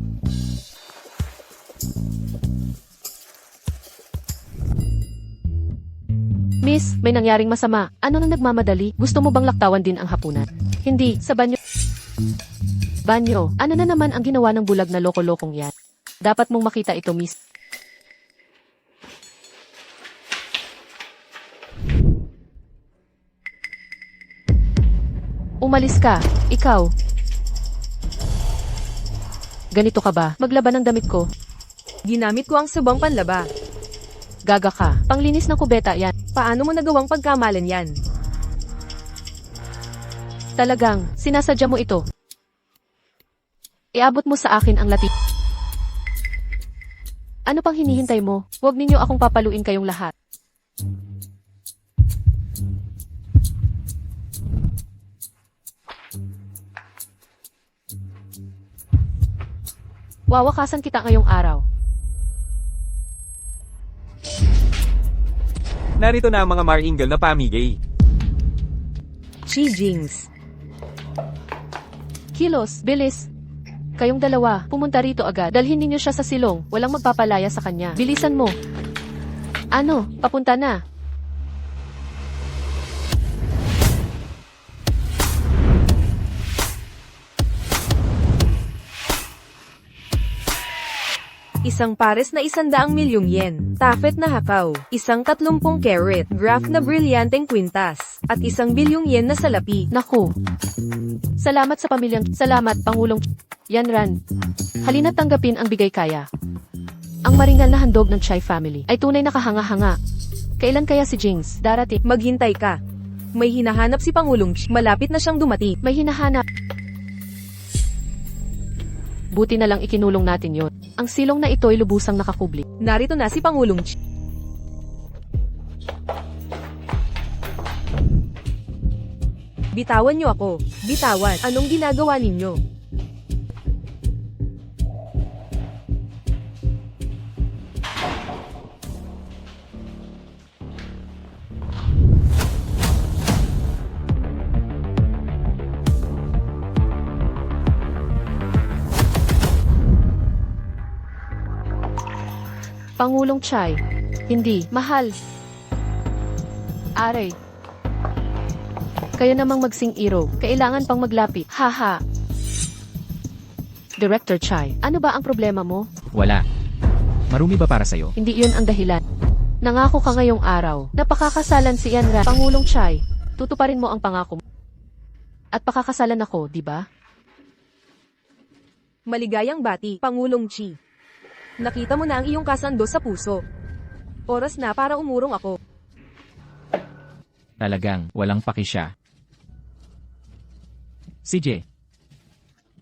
Speaker 1: Miss, may nangyaring masama. Ano nang nagmamadali? Gusto mo bang laktawan din ang hapunan? Hindi, sa banyo. Banyo, ano na naman ang ginawa ng bulag na loko-lokong yan? Dapat mong makita ito, miss. Umalis ka, ikaw. Ganito ka ba? Maglaban ng damit ko.
Speaker 2: Ginamit ko ang sabong panlaba.
Speaker 1: Gaga ka. Panglinis ng kubeta yan.
Speaker 2: Paano mo nagawang pagkamalan yan?
Speaker 1: Talagang, sinasadya mo ito. Iabot mo sa akin ang lati. Ano pang hinihintay mo? Huwag ninyo akong papaluin kayong lahat. Wawakasan kita ngayong araw.
Speaker 3: Narito na ang mga maringal na pamigay.
Speaker 2: Chi Jings.
Speaker 1: Kilos, bilis. Kayong dalawa, pumunta rito agad. Dalhin ninyo siya sa silong. Walang magpapalaya sa kanya. Bilisan mo. Ano, papunta na.
Speaker 2: Isang pares na 100 milyong yen, tafet na hakaw, isang 30 carat, graph na brilyanteng kwintas, at 1 bilyong yen na salapi.
Speaker 1: Naku. Salamat sa pamilyang. Salamat, Pangulong. Yan Ran. Halina't tanggapin ang bigay kaya. Ang maringal na handog ng Chai family ay tunay na kahanga-hanga. Kailan kaya si Jings darating?
Speaker 2: Maghintay ka. May hinahanap si Pangulong Chi. Malapit na siyang dumating.
Speaker 1: May hinahanap. Buti na lang ikinulong natin yon. Ang silong na ito'y lubusang nakakubli.
Speaker 2: Narito na si Pangulong Chi. Bitawan niyo ako. Bitawan. Anong ginagawa ninyo?
Speaker 1: Pangulong Chai. Hindi, mahal. Aray. Kaya namang magsing-iro. Kailangan pang maglapi. Haha. Director Chai, ano ba ang problema mo?
Speaker 4: Wala. Marumi ba para sa'yo?
Speaker 1: Hindi yun ang dahilan. Nangako ka ngayong araw na pakakasalan si Yanra. Pangulong Chai, tutuparin mo ang pangako mo. At pakakasalan ako, di ba?
Speaker 2: Maligayang bati, Pangulong Chi. Nakita mo na ang iyong kasando sa puso. Oras na para umurong ako.
Speaker 4: Talagang, walang paki siya. CJ.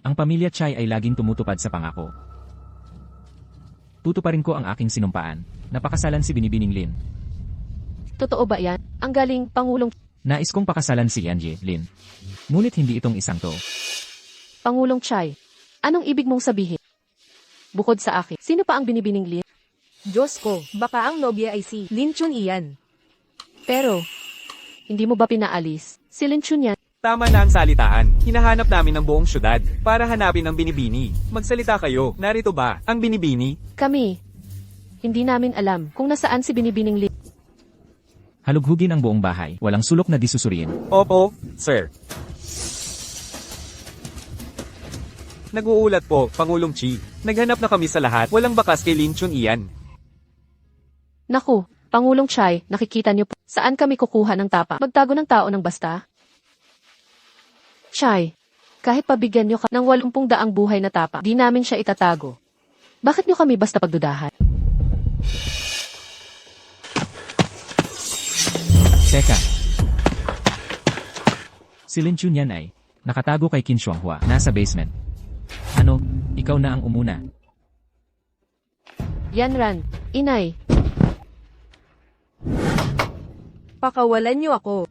Speaker 4: Ang pamilya Chai ay laging tumutupad sa pangako. Tutuparin ko ang aking sinumpaan. Napakasalan si Binibining Lin.
Speaker 1: Totoo ba yan? Ang galing, Pangulong.
Speaker 4: Nais kong pakasalan si Yanji, Lin. Ngunit hindi itong isang to.
Speaker 1: Pangulong Chai, anong ibig mong sabihin? Bukod sa akin, sino pa ang Binibining Lin?
Speaker 2: Diyos ko, baka ang nobya ay si Lin Chun-ian.
Speaker 1: Pero, hindi mo ba pinaalis? Si Lin Chun yan.
Speaker 3: Tama na ang salitaan. Hinahanap namin ng buong syudad para hanapin ang binibini. Magsalita kayo. Narito ba ang binibini?
Speaker 1: Kami. Hindi namin alam kung nasaan si Binibining Lin.
Speaker 4: Halughugin ang buong bahay. Walang sulok na disusurin.
Speaker 3: Opo, sir. Nag-uulat po, Pangulong Chi. Naghanap na kami sa lahat. Walang bakas kay Lin Chun-ian.
Speaker 1: Naku, Pangulong Chai, nakikita niyo po. Saan kami kukuha ng tapa? Magtago ng tao ng basta? Chai, kahit pabigyan niyo ka ng 80 daang buhay na tapa, di namin siya itatago. Bakit niyo kami basta pagdudahan?
Speaker 4: Teka. Si Lin Chun-yan ay nakatago kay Qin Shuanghua. Nasa basement. Ano, ikaw na ang umuna.
Speaker 1: Yan Ran, inay.
Speaker 2: Pakawalan niyo ako.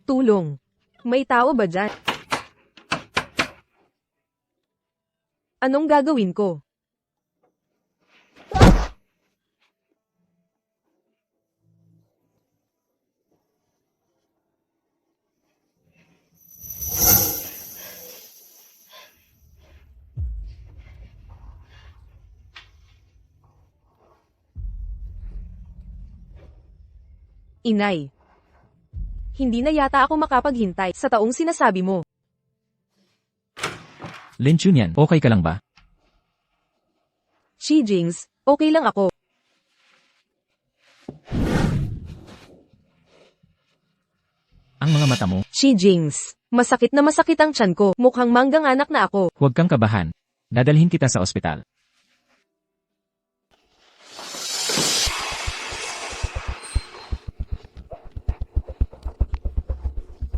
Speaker 2: Tulong. May tao ba dyan? Anong gagawin ko? Inay. Hindi na yata ako makapaghintay sa taong sinasabi mo.
Speaker 4: Lin Chun-yan, okay ka lang ba?
Speaker 2: Xi Jings, okay lang ako.
Speaker 4: Ang mga mata mo,
Speaker 2: Xi Jings, masakit na masakit ang tiyan ko. Mukhang manggang anak na ako.
Speaker 4: huwag kang kabahan. Dadalhin kita sa ospital.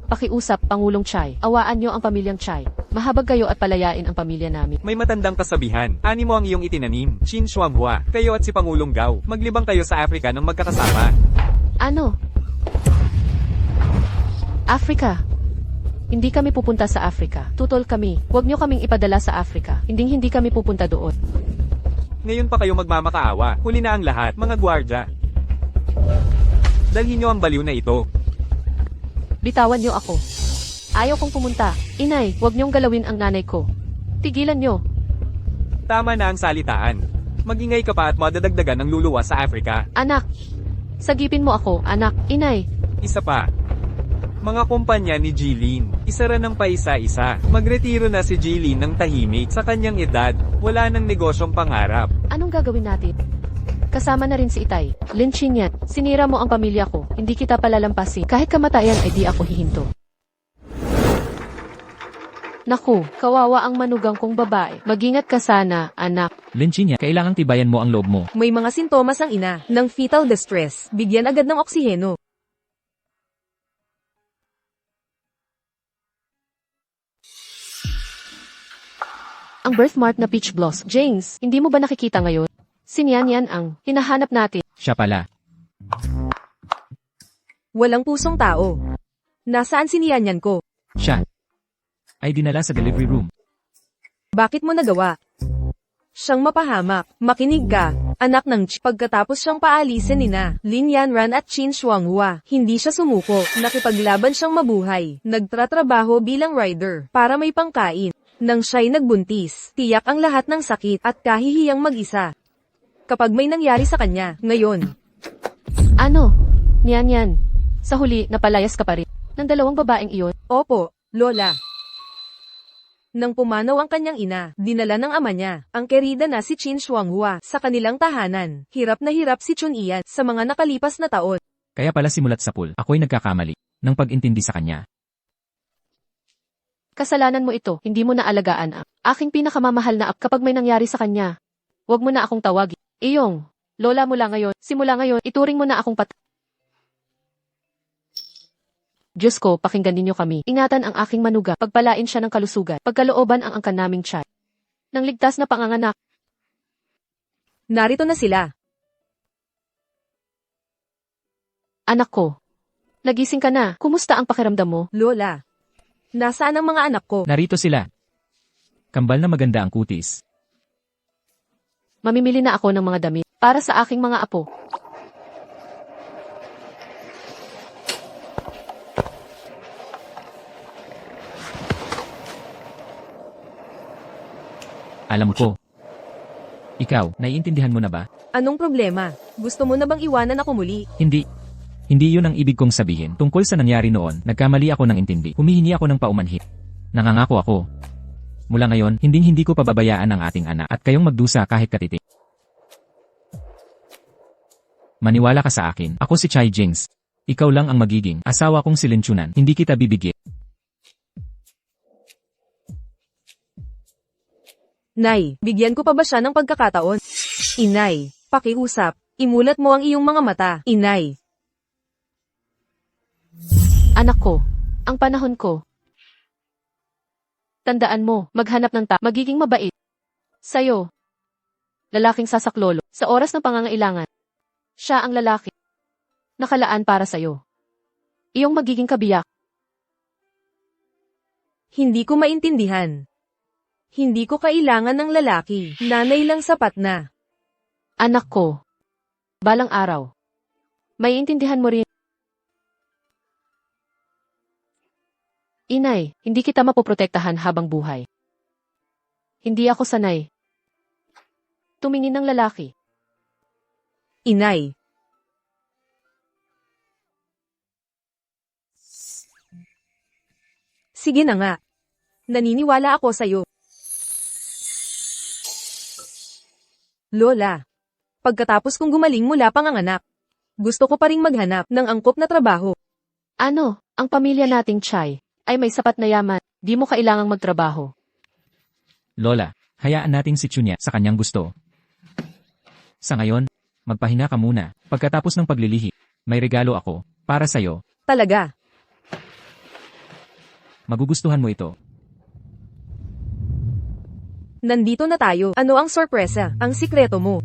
Speaker 1: Pakiusap, Pangulong Chai. Awaan niyo ang pamilyang Chai. Mahabag kayo at palayain ang pamilya namin.
Speaker 3: May matandang kasabihan. Ani mo ang iyong itinanim. Qin Shuanghua. Kayo at si Pangulong Gao. Maglibang kayo sa Afrika ng magkakasama.
Speaker 1: Ano? Africa. Hindi kami pupunta sa Africa. Tutol kami. Huwag niyo kaming ipadala sa Africa. Hindi kami pupunta doon.
Speaker 3: Ngayon pa kayo magmamakaawa. Huli na ang lahat, mga gwardya. Dalhin niyo ang baliw na ito.
Speaker 1: Bitawan niyo ako. Ayaw kong pumunta. Inay, huwag niyong galawin ang nanay ko. Tigilan niyo.
Speaker 3: Tama na ang salitaan. Magingay ka pa at madadagdagan ng luluwa sa Afrika.
Speaker 1: Anak. Sagipin mo ako, anak. Inay.
Speaker 3: Isa pa. Mga kumpanya ni Jilin. Isara ng paisa-isa. Magretiro na si Jilin ng tahimik. Sa kanyang edad, wala nang negosyong pangarap.
Speaker 1: Anong gagawin natin? Kasama na rin si Itay. Lin Chin yan. Sinira mo ang pamilya ko. Hindi kita palalampasin. Kahit kamatayan ay di ako hihinto. Naku, kawawa ang manugang kong babae. Mag-ingat ka sana, anak.
Speaker 4: Lin Chun-yan, kailangang tibayan mo ang loob mo.
Speaker 2: May mga sintomas ang ina ng fetal distress. Bigyan agad ng oksiheno.
Speaker 1: Ang birthmark na peach blossom. James, hindi mo ba nakikita ngayon? Sinyan yan ang hinahanap natin.
Speaker 4: Siya pala.
Speaker 2: Walang pusong tao. Nasaan si Nianyan ko?
Speaker 4: Siya. Ay dinala sa delivery room.
Speaker 2: Bakit mo nagawa? Siyang mapahamak. Makinig ka, anak ng Ch. Pagkatapos siyang paalisin ni na Lin Yanran at Qin Shuanghua, hindi siya sumuko. Nakipaglaban siyang mabuhay. Nagtratrabaho bilang rider para may pangkain. Nang siya'y nagbuntis, tiyak ang lahat ng sakit at kahihiyang mag-isa. Kapag may nangyari sa kanya, ngayon.
Speaker 1: Ano? Niyan. Sa huli, napalayas ka pa rin. Ng dalawang babaeng iyon.
Speaker 2: Opo, Lola. Nang pumanaw ang kanyang ina, dinala ng ama niya, ang kerida na si Qin Shuanghua, sa kanilang tahanan. Hirap na hirap si Chun-ian sa mga nakalipas na taon.
Speaker 4: Kaya pala simulat sa pool, ako'y nagkakamali ng pag-intindi sa kanya.
Speaker 1: Kasalanan mo ito, hindi mo na alagaan ang aking pinakamamahal na app kapag may nangyari sa kanya. Huwag mo na akong tawagin. Iyong, lola mula ngayon, simula ngayon, ituring mo na akong Diyos ko, pakinggan ninyo kami. Ingatan ang aking manuga, pagpalain siya ng kalusugan, pagkalooban ang angkan naming tiyan. Nang ligtas na panganganak.
Speaker 2: Narito na sila.
Speaker 1: Anak ko, nagising ka na. Kumusta ang pakiramdam mo?
Speaker 2: Lola. Nasaan ang mga anak ko?
Speaker 4: Narito sila. Kambal na maganda ang kutis.
Speaker 1: mamimili na ako ng mga damit para sa aking mga apo.
Speaker 4: Alam ko. Ikaw, naiintindihan mo na ba?
Speaker 2: Anong problema? Gusto mo na bang iwanan ako muli?
Speaker 4: Hindi. Hindi yun ang ibig kong sabihin. Tungkol sa nangyari noon, nagkamali ako ng intindi. Humihingi ako ng paumanhin. Nangangako ako. Mula ngayon, hindi ko pababayaan ang ating anak at kayong magdusa kahit katitik. Maniwala ka sa akin. Ako si Chai Jings. Ikaw lang ang magiging asawa kong si Linchunan. Hindi kita bibigyan.
Speaker 2: Nay, bigyan ko pa ba siya ng pagkakataon? Inay, pakiusap. Imulat mo ang iyong mga mata. Inay.
Speaker 1: Anak ko, ang panahon ko. Tandaan mo, maghanap ng magiging mabait. Sa'yo. Lalaking sasaklolo, sa oras ng pangangailangan. Siya ang lalaki. Nakalaan para sa'yo. Iyong magiging kabiyak.
Speaker 2: Hindi ko maintindihan. Hindi ko kailangan ng lalaki. Nanay lang sapat na.
Speaker 1: Anak ko. Balang araw. Maiintindihan mo rin. Inay, hindi kita mapoprotektahan habang buhay. Hindi ako sanay. Tumingin ng lalaki.
Speaker 2: Inay. Sige na nga. Naniniwala ako sa'yo. Lola. Pagkatapos kong gumaling mula panganganak, gusto ko pa ring maghanap ng angkop na trabaho.
Speaker 1: Ano, ang pamilya nating Chai ay may sapat na yaman. Di mo kailangang magtrabaho.
Speaker 4: Lola, hayaan natin si Chunya sa kanyang gusto. Sa ngayon, magpahinga ka muna. Pagkatapos ng paglilihi, may regalo ako para sa'yo.
Speaker 2: Talaga.
Speaker 4: Magugustuhan mo ito.
Speaker 2: Nandito na tayo. Ano ang sorpresa? Ang sikreto mo.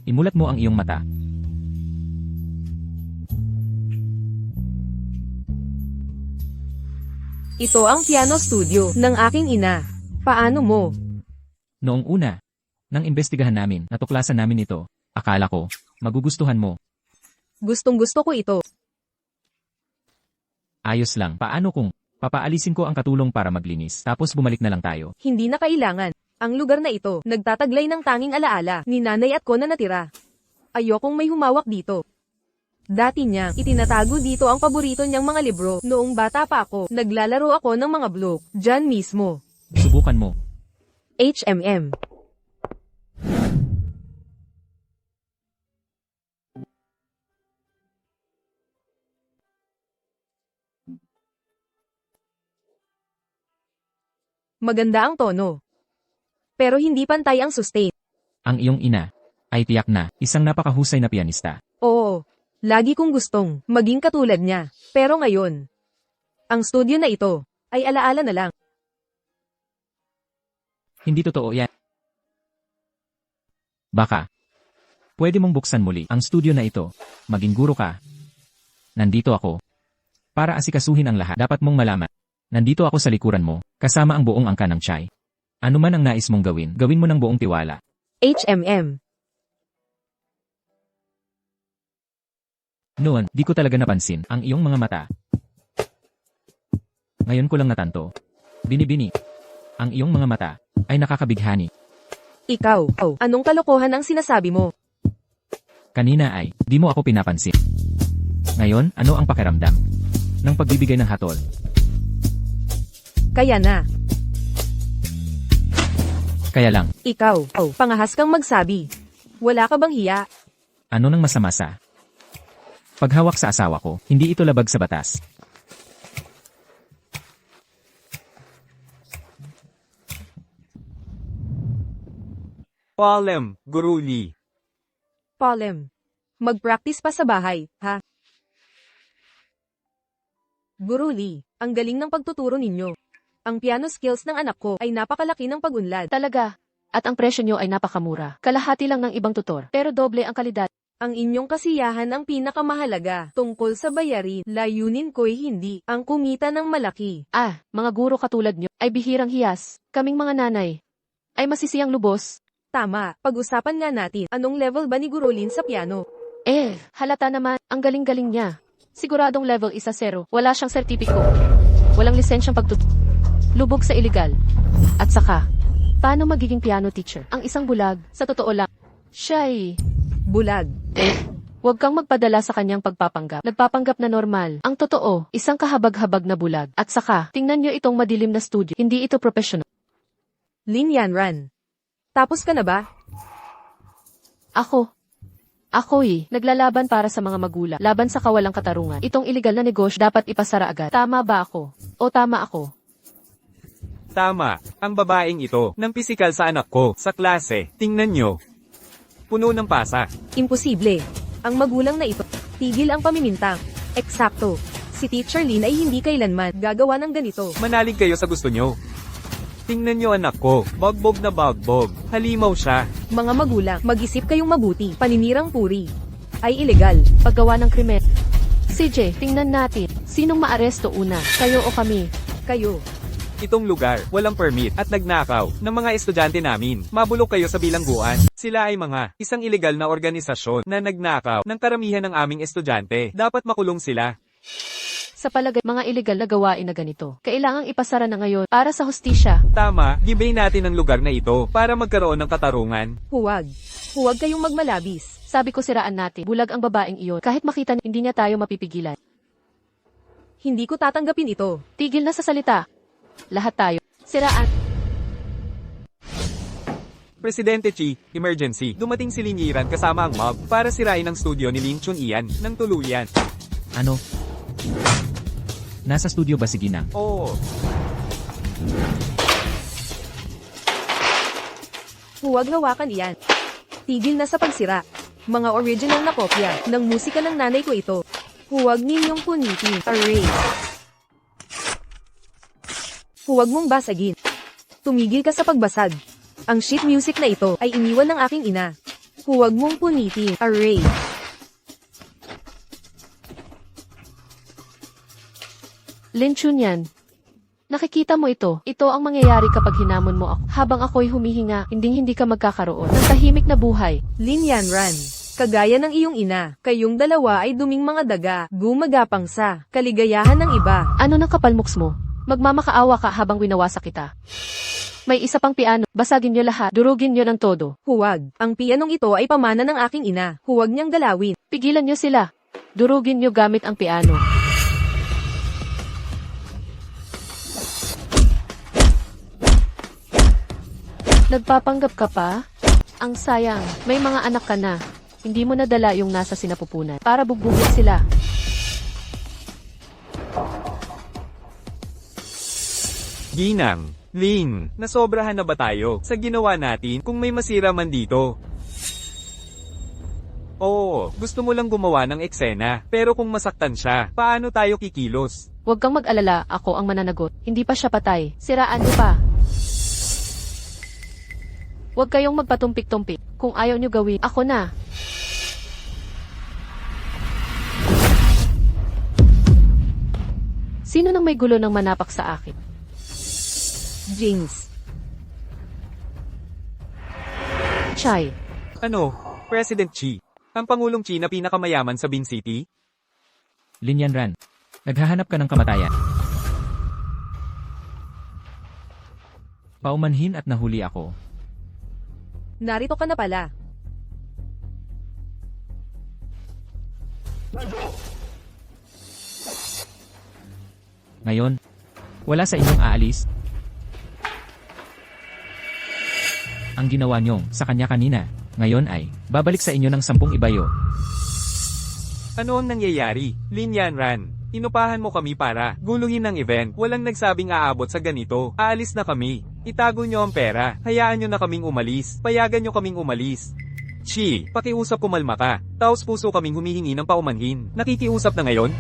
Speaker 4: Imulat mo ang iyong mata.
Speaker 2: Ito ang piano studio ng aking ina. Paano mo?
Speaker 4: Noong una, nang imbestigahan namin, natuklasan namin ito. Akala ko, magugustuhan mo.
Speaker 2: Gustong gusto ko ito.
Speaker 4: Ayos lang. Paano kung papaalisin ko ang katulong para maglinis, tapos bumalik na lang tayo?
Speaker 2: Hindi na kailangan. Ang lugar na ito, nagtataglay ng tanging alaala ni nanay at ko na natira. Ayokong may humawak dito. Dati niya, itinatago dito ang paborito niyang mga libro. Noong bata pa ako, naglalaro ako ng mga bloke. Diyan mismo.
Speaker 4: Subukan mo.
Speaker 2: HMM. Maganda ang tono. Pero hindi pantay ang sustain.
Speaker 4: Ang iyong ina ay tiyak na isang napakahusay na pianista.
Speaker 2: Oo, lagi kong gustong maging katulad niya. Pero ngayon, ang studio na ito ay alaala na lang.
Speaker 4: Hindi totoo yan. Baka, pwede mong buksan muli ang studio na ito. Maging guro ka. Nandito ako. Para asikasuhin ang lahat, dapat mong malaman. Nandito ako sa likuran mo, kasama ang buong angka ng Chai. Ano man ang nais mong gawin, gawin mo ng buong tiwala.
Speaker 2: HMM.
Speaker 4: Noon, di ko talaga napansin ang iyong mga mata. Ngayon ko lang natanto. Binibini. Ang iyong mga mata ay nakakabighani.
Speaker 2: Ikaw, anong kalokohan ang sinasabi mo?
Speaker 4: Kanina ay, di mo ako pinapansin. Ngayon, ano ang pakiramdam ng pagbibigay ng hatol?
Speaker 2: Kaya na.
Speaker 4: Kaya lang,
Speaker 2: Ikaw, pangahas kang magsabi. Wala ka bang hiya?
Speaker 4: ano nang masama sa paghawak sa asawa ko? Hindi ito labag sa batas.
Speaker 3: Palem, Guru Lee.
Speaker 2: Palem. Mag-practice pa sa bahay, ha? Guru Lee, ang galing ng pagtuturo ninyo. Ang piano skills ng anak ko ay napakalaki ng pag-unlad.
Speaker 1: Talaga. At ang presyo nyo ay napakamura. Kalahati lang ng ibang tutor, pero doble ang kalidad.
Speaker 2: Ang inyong kasiyahan ang pinakamahalaga. Tungkol sa bayarin, layunin ko'y hindi ang kumita ng malaki.
Speaker 1: Mga guro katulad nyo ay bihirang hiyas. Kaming mga nanay ay masisiyang lubos.
Speaker 2: Tama, pag-usapan nga natin, anong level ba ni Gurulin sa piano?
Speaker 1: Halata naman, ang galing-galing niya. Siguradong level 1-0, wala siyang sertipiko. Walang lisensyang lubog sa iligal. At saka, paano magiging piano teacher? Ang isang bulag, sa totoo lang, siya ay...
Speaker 2: Bulag.
Speaker 1: Huwag kang magpadala sa kanyang pagpapanggap. Nagpapanggap na normal. Ang totoo, isang kahabag-habag na bulag. At saka, tingnan niyo itong madilim na studio. Hindi ito professional.
Speaker 2: Lin Yanran. Tapos ka na ba?
Speaker 1: Ako naglalaban para sa mga magulang. Laban sa kawalang katarungan. Itong iligal na negosyo dapat ipasara agad. Tama ba ako? O tama ako?
Speaker 3: Tama, ang babaeng ito, ng pisikal sa anak ko, sa klase, tingnan nyo. Puno ng pasa.
Speaker 2: Imposible. Ang magulang na ito, tigil ang pamimintang. Eksakto. Si Teacher Lin ay hindi kailanman gagawa ng ganito.
Speaker 3: Manalig kayo sa gusto nyo. Tingnan nyo anak ko, bagbog na bagbog, halimaw siya.
Speaker 2: Mga magulang, mag-isip kayong mabuti. Paninirang puri ay ilegal.
Speaker 1: Paggawa ng krimen. CJ, tingnan natin. Sinong maaresto una? Kayo o kami?
Speaker 2: Kayo.
Speaker 3: Itong lugar, walang permit, at nagnakaw, ng mga estudyante namin. Mabulok kayo sa bilangguan. Sila ay isang ilegal na organisasyon, na nagnakaw, ng karamihan ng aming estudyante. Dapat makulong sila.
Speaker 1: Sa palagay, mga iligal na gawain na ganito. Kailangang ipasara na ngayon para sa hustisya.
Speaker 3: Tama, gibay natin ang lugar na ito, para magkaroon ng katarungan.
Speaker 2: Huwag. Huwag kayong magmalabis.
Speaker 1: Sabi ko siraan natin, bulag ang babaeng iyon. Kahit makita hindi niya tayo mapipigilan.
Speaker 2: Hindi ko tatanggapin ito.
Speaker 1: Tigil na sa salita. Lahat tayo. Siraan.
Speaker 3: Presidente Chi, emergency. Dumating si Lin Yiran kasama ang mob, para sirain ang studio ni Lin Chun-ian, ng tuluyan.
Speaker 4: Ano? Nasa studio ba si Ginang?
Speaker 3: Oo.
Speaker 2: Huwag hawakan iyan. Tigil na sa pagsira. Mga original na kopya ng musika ng nanay ko ito. Huwag ninyong punitin. Array. Huwag mong basagin. Tumigil ka sa pagbasag. Ang sheet music na ito ay iniwan ng aking ina. Huwag mong punitin. Array.
Speaker 1: Lin Chunyan. Nakikita mo ito. Ito ang mangyayari kapag hinamon mo ako. Habang ako'y humihinga, hindi ka magkakaroon ng tahimik na buhay.
Speaker 2: Lin Yanran. Kagaya ng iyong ina, kayong dalawa ay duming mga daga, gumagapang sa kaligayahan ng iba.
Speaker 1: Ano ng kapalmuks mo? Magmamakaawa ka habang winawasak kita. May isa pang piano. Basagin niyo lahat. Durugin niyo ng todo.
Speaker 2: Huwag. Ang pianong ito ay pamana ng aking ina. Huwag niyang galawin.
Speaker 1: Pigilan niyo sila. Durugin niyo gamit ang piano. Nagpapanggap ka pa? Ang sayang, may mga anak ka na. Hindi mo nadala yung nasa sinapupunan para bugbugin sila.
Speaker 3: Ginang, Lin, nasobrahan na ba tayo sa ginawa natin kung may masira man dito? Oo, gusto mo lang gumawa ng eksena, pero kung masaktan siya, paano tayo kikilos?
Speaker 1: Huwag kang mag-alala, ako ang mananagot. Hindi pa siya patay. Siraan niyo pa. Huwag kayong magpatumpik-tumpik. Kung ayaw niyo gawin, ako na. Sino nang may gulo ng manapak sa akin?
Speaker 2: Jinx.
Speaker 1: Chai.
Speaker 3: Ano, President Chi? Ang Pangulong Chi na pinakamayaman sa Bin City?
Speaker 4: Lin Yanran. Naghahanap ka ng kamatayan. Paumanhin at nahuli ako.
Speaker 2: Narito ka na pala.
Speaker 4: Ngayon, wala sa inyong aalis. Ang ginawa nyo sa kanya kanina, ngayon ay babalik sa inyo ng 10 ibayo.
Speaker 3: Ano ang nangyayari? Lin Yanran, inupahan mo kami para guluhin ng event. Walang nagsabing aabot sa ganito. Aalis na kami. Itago nyo ang pera. Hayaan nyo na kaming umalis. Payagan nyo kaming umalis. Chi, pakiusap kumalma ka. Taos puso kaming humihingi ng paumanhin. Nakikiusap na ngayon?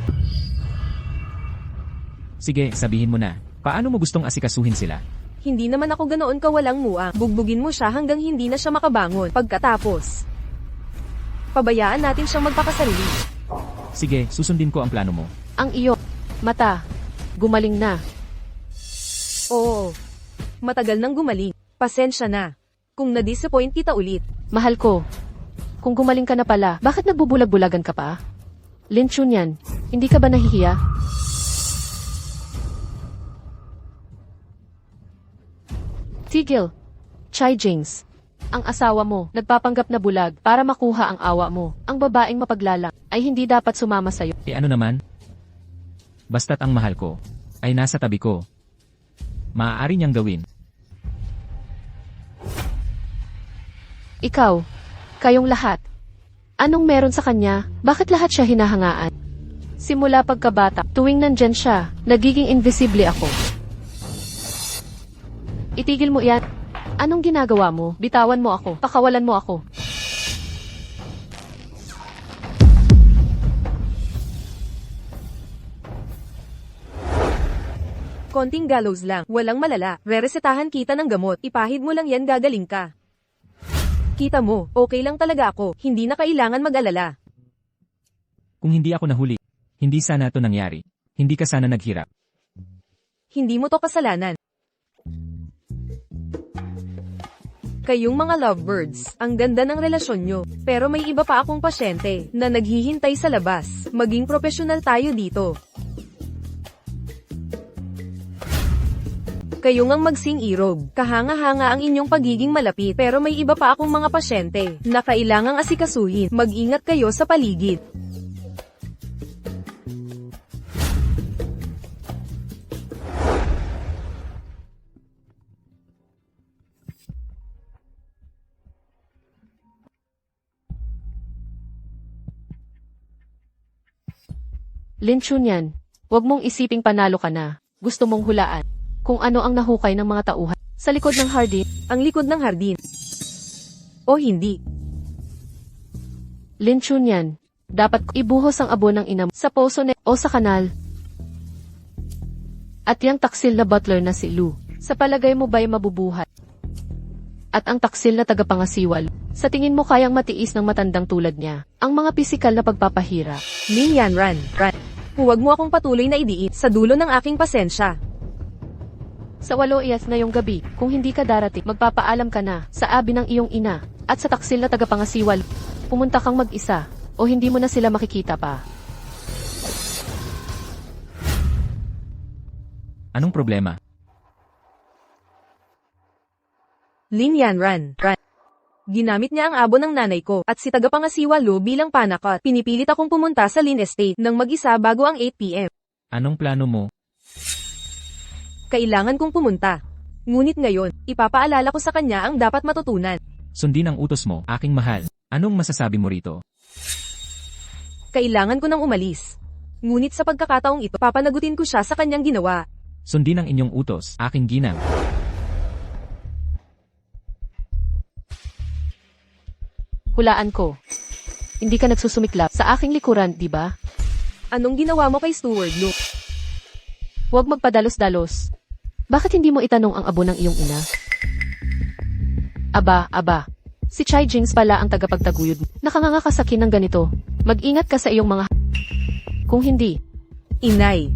Speaker 4: Sige, sabihin mo na. Paano mo gustong asikasuhin sila?
Speaker 2: Hindi naman ako ganoon kawalang muang. Bugbugin mo siya hanggang hindi na siya makabangon. Pagkatapos, pabayaan natin siyang magpakasarili.
Speaker 4: Sige, susundin ko ang plano mo.
Speaker 1: Ang iyo. Mata. Gumaling na.
Speaker 2: Oo. Matagal nang gumaling. Pasensya na. Kung na-disappoint kita ulit,
Speaker 1: Mahal ko. Kung gumaling ka na pala, bakit nagbubulag-bulagan ka pa? Lin Chunyan, hindi ka ba nahihiya? Tigil. Chai Jings. Ang asawa mo, nagpapanggap na bulag para makuha ang awa mo. Ang babaeng mapaglalang ay hindi dapat sumama sa'yo.
Speaker 4: Ano naman? Basta't ang mahal ko ay nasa tabi ko. Maaari niyang gawin.
Speaker 1: Ikaw, kayong lahat. Anong meron sa kanya? Bakit lahat siya hinahangaan? Simula pagkabata, tuwing nandyan siya, nagiging invisible ako. Itigil mo yan. Anong ginagawa mo? Bitawan mo ako. Pakawalan mo ako.
Speaker 2: konting gallows lang, walang malala. Reresetahan kita ng gamot, ipahid mo lang yan gagaling ka. Kita mo, okay lang talaga ako, hindi na kailangan mag-alala.
Speaker 4: Kung hindi ako nahuli, hindi sana ito nangyari. Hindi ka sana naghirap.
Speaker 2: Hindi mo to kasalanan. Kayong mga lovebirds, ang ganda ng relasyon nyo. Pero may iba pa akong pasyente na naghihintay sa labas. Maging profesional tayo dito. Kayo ngang magsing irog. Kahanga-hanga ang inyong pagiging malapit. Pero may iba pa akong mga pasyente na kailangang asikasuhin. Mag-ingat kayo sa paligid.
Speaker 1: Lin Chunyan, huwag mong isiping panalo ka na. Gusto mong hulaan kung ano ang nahukay ng mga tauhan sa likod ng hardin.
Speaker 2: Ang likod ng hardin. O hindi.
Speaker 1: Lin Chunyan, dapat ibuhos ang abo ng ina mo sa poso o sa kanal. At yung taksil na butler na si Lu, sa palagay mo ba'y mabubuhat? At ang taksil na tagapangasiwal, sa tingin mo kayang matiis ng matandang tulad niya ang mga pisikal na pagpapahirap?
Speaker 2: Lin Yanran, huwag mo akong patuloy na idiin sa dulo ng aking pasensya.
Speaker 1: Sa 8 ngayong gabi, kung hindi ka darating, magpapaalam ka na sa abi ng iyong ina at sa taksil na tagapangasiwal. Pumunta kang mag-isa o hindi mo na sila makikita pa.
Speaker 4: Anong problema?
Speaker 2: Lin Yanran, ginamit niya ang abo ng nanay ko at si tagapangasiwa Lu bilang panakot. Pinipilit akong pumunta sa Lin Estate ng mag-isa bago ang 8 p.m.
Speaker 4: Anong plano mo?
Speaker 2: Kailangan kong pumunta. Ngunit ngayon, ipapaalala ko sa kanya ang dapat matutunan.
Speaker 4: Sundin ang utos mo, aking mahal. Anong masasabi mo rito?
Speaker 2: Kailangan ko nang umalis. Ngunit sa pagkakataong ito, papanagutin ko siya sa kanyang ginawa.
Speaker 4: Sundin ang inyong utos, aking ginang.
Speaker 1: Hulaan ko. Hindi ka nagsusumiklap sa aking likuran, di ba?
Speaker 2: Anong ginawa mo kay Steward Lu?
Speaker 1: Huwag magpadalos-dalos. Bakit hindi mo itanong ang abo ng iyong ina? Aba. Si Chai Jings pala ang tagapagtaguyod. Nakanganga ka sa kinang ganito. Mag-ingat ka sa iyong mga... Kung hindi,
Speaker 2: Inay.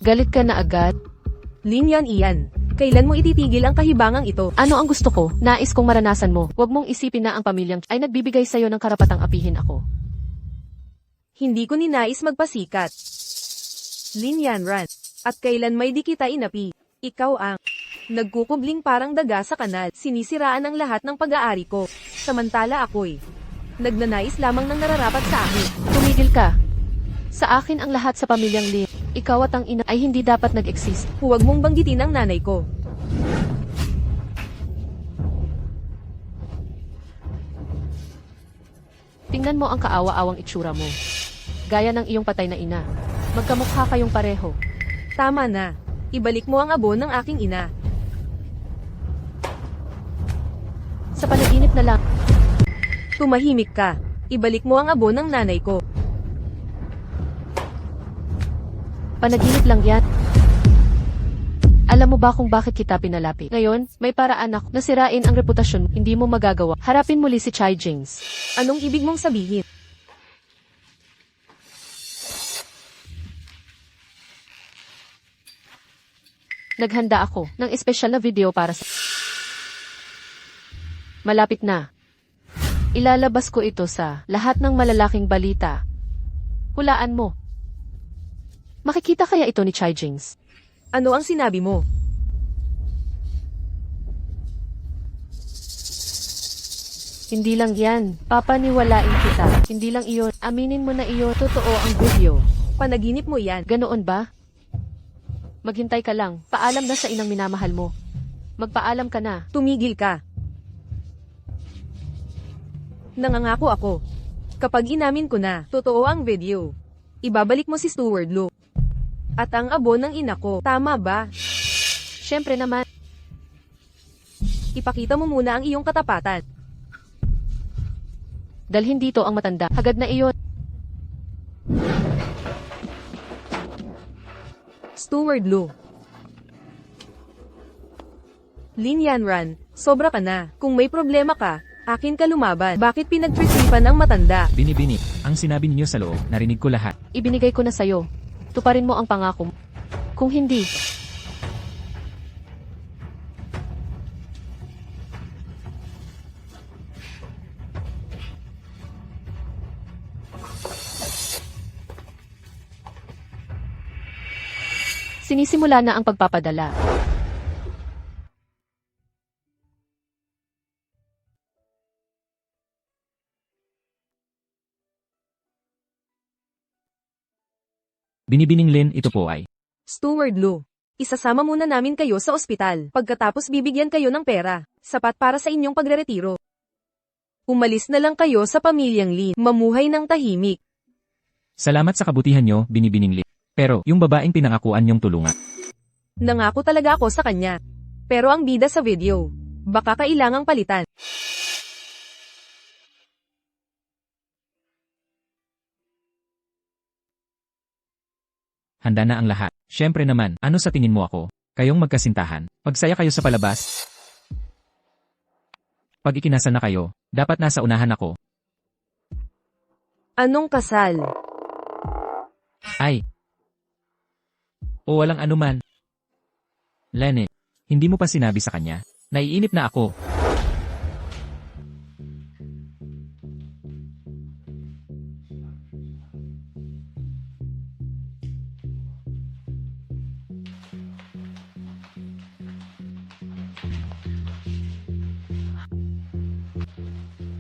Speaker 1: galit ka na agad.
Speaker 2: Lin Yan iyan. Kailan mo ititigil ang kahibangang ito?
Speaker 1: Ano ang gusto ko? Nais kong maranasan mo. Huwag mong isipin na ang pamilyang ay nagbibigay sa'yo ng karapatang apihin ako.
Speaker 2: Hindi ko ninais magpasikat. Lin Yanran. At kailan may di kita inapi? Ikaw ang nagkukubling parang daga sa kanal. Sinisiraan ang lahat ng pag-aari ko. Samantala ako'y nagnanais lamang ng nararapat sa akin.
Speaker 1: Tumigil ka. Sa akin ang lahat sa pamilyang Lin. Ikaw at ang ina ay hindi dapat nag-exist.
Speaker 2: Huwag mong banggitin ang nanay ko.
Speaker 1: Tingnan mo ang kaawa-awang itsura mo. Gaya ng iyong patay na ina. Magkamukha kayong pareho.
Speaker 2: Tama na. Ibalik mo ang abo ng aking ina.
Speaker 1: Sa panaginip na lang,
Speaker 2: Tumahimik ka. Ibalik mo ang abo ng nanay ko.
Speaker 1: panaginip lang yan. Alam mo ba kung bakit kita pinalapit? Ngayon, may paraan ako na sirain ang reputasyon, hindi mo magagawa. Harapin muli si Chai Jings.
Speaker 2: Anong ibig mong sabihin?
Speaker 1: Naghanda ako ng espesyal na video para sa... Malapit na. Ilalabas ko ito sa lahat ng malalaking balita. Hulaan mo. Makikita kaya ito ni Chai Jings?
Speaker 2: Ano ang sinabi mo?
Speaker 1: Hindi lang yan. Papaniwalain kita. Hindi lang iyon. Aminin mo na iyo. Totoo ang video.
Speaker 2: Panaginip mo yan.
Speaker 1: Ganoon ba? Maghintay ka lang. Paalam na sa inang minamahal mo. Magpaalam ka na.
Speaker 2: Tumigil ka. Nangangako ako. Kapag inamin ko na, totoo ang video. Ibabalik mo si Stuart Lu. At ang abo ng ina ko, tama ba?
Speaker 1: Siyempre naman.
Speaker 2: Ipakita mo muna ang iyong katapatan.
Speaker 1: Dalhin dito ang matanda. Hagad na iyon.
Speaker 2: Stuart Lu. Lin Yanran, sobra ka na. Kung may problema ka, akin ka lumaban. Bakit pinagtrisipan ang matanda?
Speaker 4: Binibini, ang sinabi ninyo sa loob, narinig ko lahat.
Speaker 1: Ibinigay ko na sayo. Tuparin mo ang pangako mo. Kung hindi, sinisimula na ang pagpapadala.
Speaker 4: Binibining Lin, ito po ay.
Speaker 2: Stuart Lu. Isasama muna namin kayo sa ospital. Pagkatapos bibigyan kayo ng pera. Sapat para sa inyong pagreretiro. Umalis na lang kayo sa pamilyang Lin. Mamuhay ng tahimik.
Speaker 4: Salamat sa kabutihan nyo, Binibining Lin. Pero, yung babaeng pinangakuan nyong tulungan.
Speaker 2: Nangako talaga ako sa kanya. Pero ang bida sa video, baka kailangang palitan.
Speaker 4: Handa na ang lahat. Siyempre naman, ano sa tingin mo ako? Kayong magkasintahan. Pagsaya kayo sa palabas. Pag ikinasal na kayo, dapat nasa unahan ako.
Speaker 2: Anong kasal?
Speaker 4: Ay. O walang anuman. Lene, hindi mo pa sinabi sa kanya. Naiinip na ako.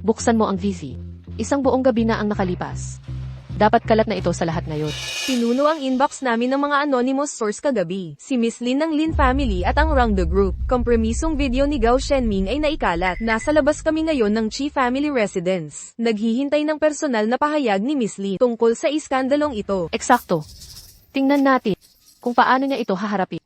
Speaker 1: Buksan mo ang VC. Isang buong gabi na ang nakalipas. Dapat kalat na ito sa lahat ngayon.
Speaker 2: Pinuno ang inbox namin ng mga anonymous source kagabi. Si Miss Lin ng Lin Family at ang Rangda Group. Kompromisong video ni Gao Shenming ay naikalat. Nasa labas kami ngayon ng Chi Family Residence. Naghihintay ng personal na pahayag ni Miss Lin tungkol sa iskandalong ito.
Speaker 1: Eksakto. Tingnan natin kung paano niya ito haharapin.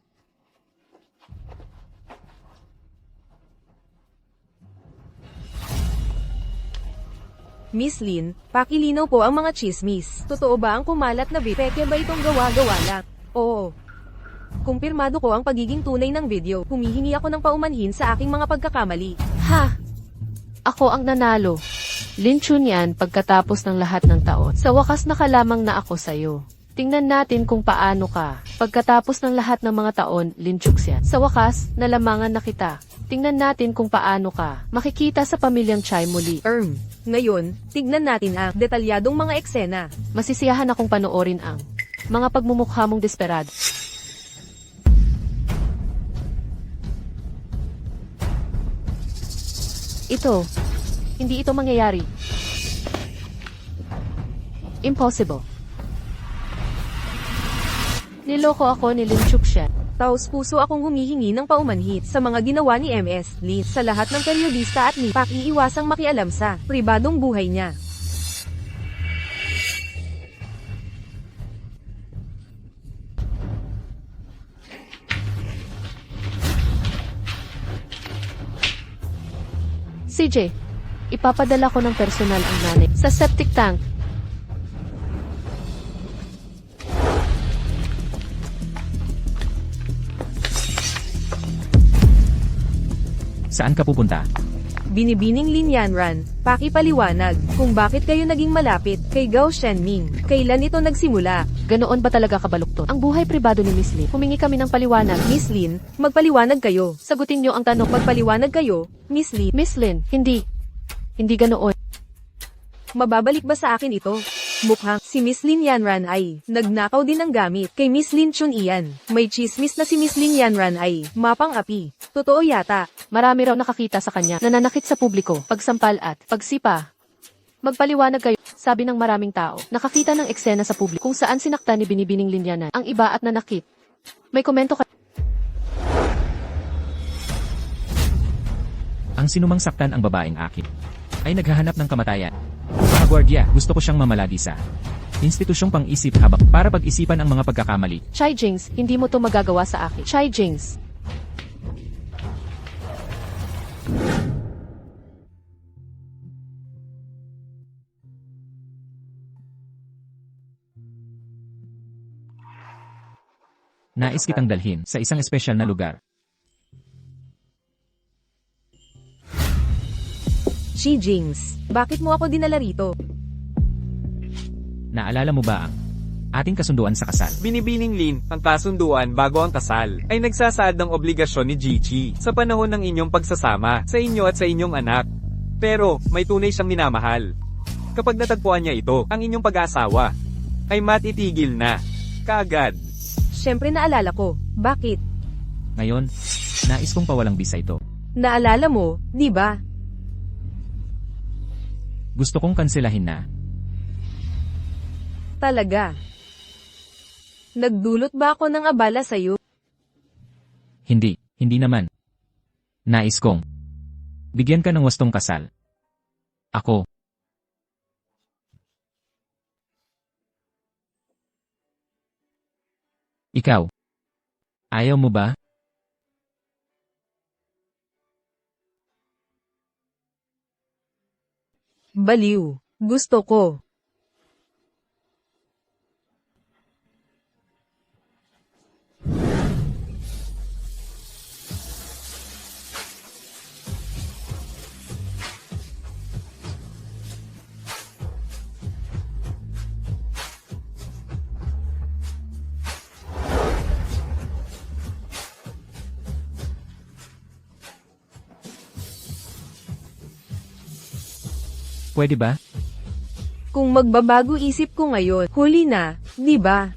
Speaker 2: Miss Lin, pakilinaw po ang mga chismis. Totoo ba ang kumalat na peke ba itong gawa-gawa lang? Oo. Kumpirmado ko ang pagiging tunay ng video. Humihingi ako ng paumanhin sa aking mga pagkakamali.
Speaker 1: Ha! Ako ang nanalo. Lin Chun yan pagkatapos ng lahat ng taon. Sa wakas nakalamang na ako sa'yo. Tingnan natin kung paano ka. Pagkatapos ng lahat ng mga taon, Lin Chuks yan. Sa wakas, nalamangan na kita. Tingnan natin kung paano ka. Makikita sa pamilyang Chai muli.
Speaker 2: Ngayon, tignan natin ang detalyadong mga eksena.
Speaker 1: Masisiyahan akong panoorin ang mga pagmumukha mong desperado. Ito. Hindi ito mangyayari. Impossible. Niloko ako ni Lin Chukshan.
Speaker 2: Taos puso akong humihingi ng paumanhit sa mga ginawa ni MS Lee sa lahat ng periodista at ni pakiiwasang makialam sa pribadong buhay niya.
Speaker 1: CJ, ipapadala ko ng personal ang nanay sa septic tank.
Speaker 4: Saan ka pupunta?
Speaker 2: Binibining Lin Yanran, pakipaliwanag kung bakit kayo naging malapit kay Gao Shenming. Kailan ito nagsimula?
Speaker 1: Ganoon ba talaga kabaluktot? Ang buhay pribado ni Miss Lin. Humingi kami ng paliwanag.
Speaker 2: Miss Lin, magpaliwanag kayo.
Speaker 1: Sagutin niyo ang tanong.
Speaker 2: Magpaliwanag kayo, Miss Lin.
Speaker 1: Miss Lin, hindi. Hindi ganoon.
Speaker 2: Mababalik ba sa akin ito? Mukhang si Miss Lin Yanran ay nagnakaw din ng gamit kay Miss Lin Chunian. May chismis na si Miss Lin Yanran ay mapang-api. Totoo yata.
Speaker 1: Marami raw nakakita sa kanya, nananakit sa publiko, pagsampal at pagsipa. Magpaliwanag kayo, sabi ng maraming tao. Nakakita ng eksena sa publiko kung saan sinaktan ni Binibining Linyanan ang iba at nanakit. May komento ka.
Speaker 4: Ang sinumang saktan ang babaeng akin ay naghahanap ng kamatayan. Mga gwardiya, gusto ko siyang mamalagi sa institusyong pang-isip habang para pag-isipan ang mga pagkakamali.
Speaker 1: Chai Jings, hindi mo to magagawa sa akin. Chai Jings.
Speaker 4: Nais kitang dalhin sa isang espesyal na lugar.
Speaker 2: Xi Jings, bakit mo ako dinala rito?
Speaker 4: Naalala mo ba ang ating kasunduan sa kasal?
Speaker 3: Binibining Lin, ang kasunduan bago ang kasal, ay nagsasaad ng obligasyon ni Jiqi sa panahon ng inyong pagsasama sa inyo at sa inyong anak. Pero, may tunay siyang minamahal. Kapag natagpuan niya ito, ang inyong pag-aasawa, ay matitigil na. Kaagad.
Speaker 2: Siyempre naalala ko. Bakit?
Speaker 4: Ngayon, nais kong pawalang bisa ito.
Speaker 2: Naalala mo, di ba?
Speaker 4: Gusto kong kanselahin na.
Speaker 2: Talaga. Nagdulot ba ako ng abala sa'yo?
Speaker 4: Hindi naman. Nais kong bigyan ka ng wastong kasal. Ako. Ikaw. Ayaw mo ba?
Speaker 2: Baliw. Gusto ko.
Speaker 4: Pwede ba?
Speaker 2: Kung magbabago isip ko ngayon, huli na, di ba?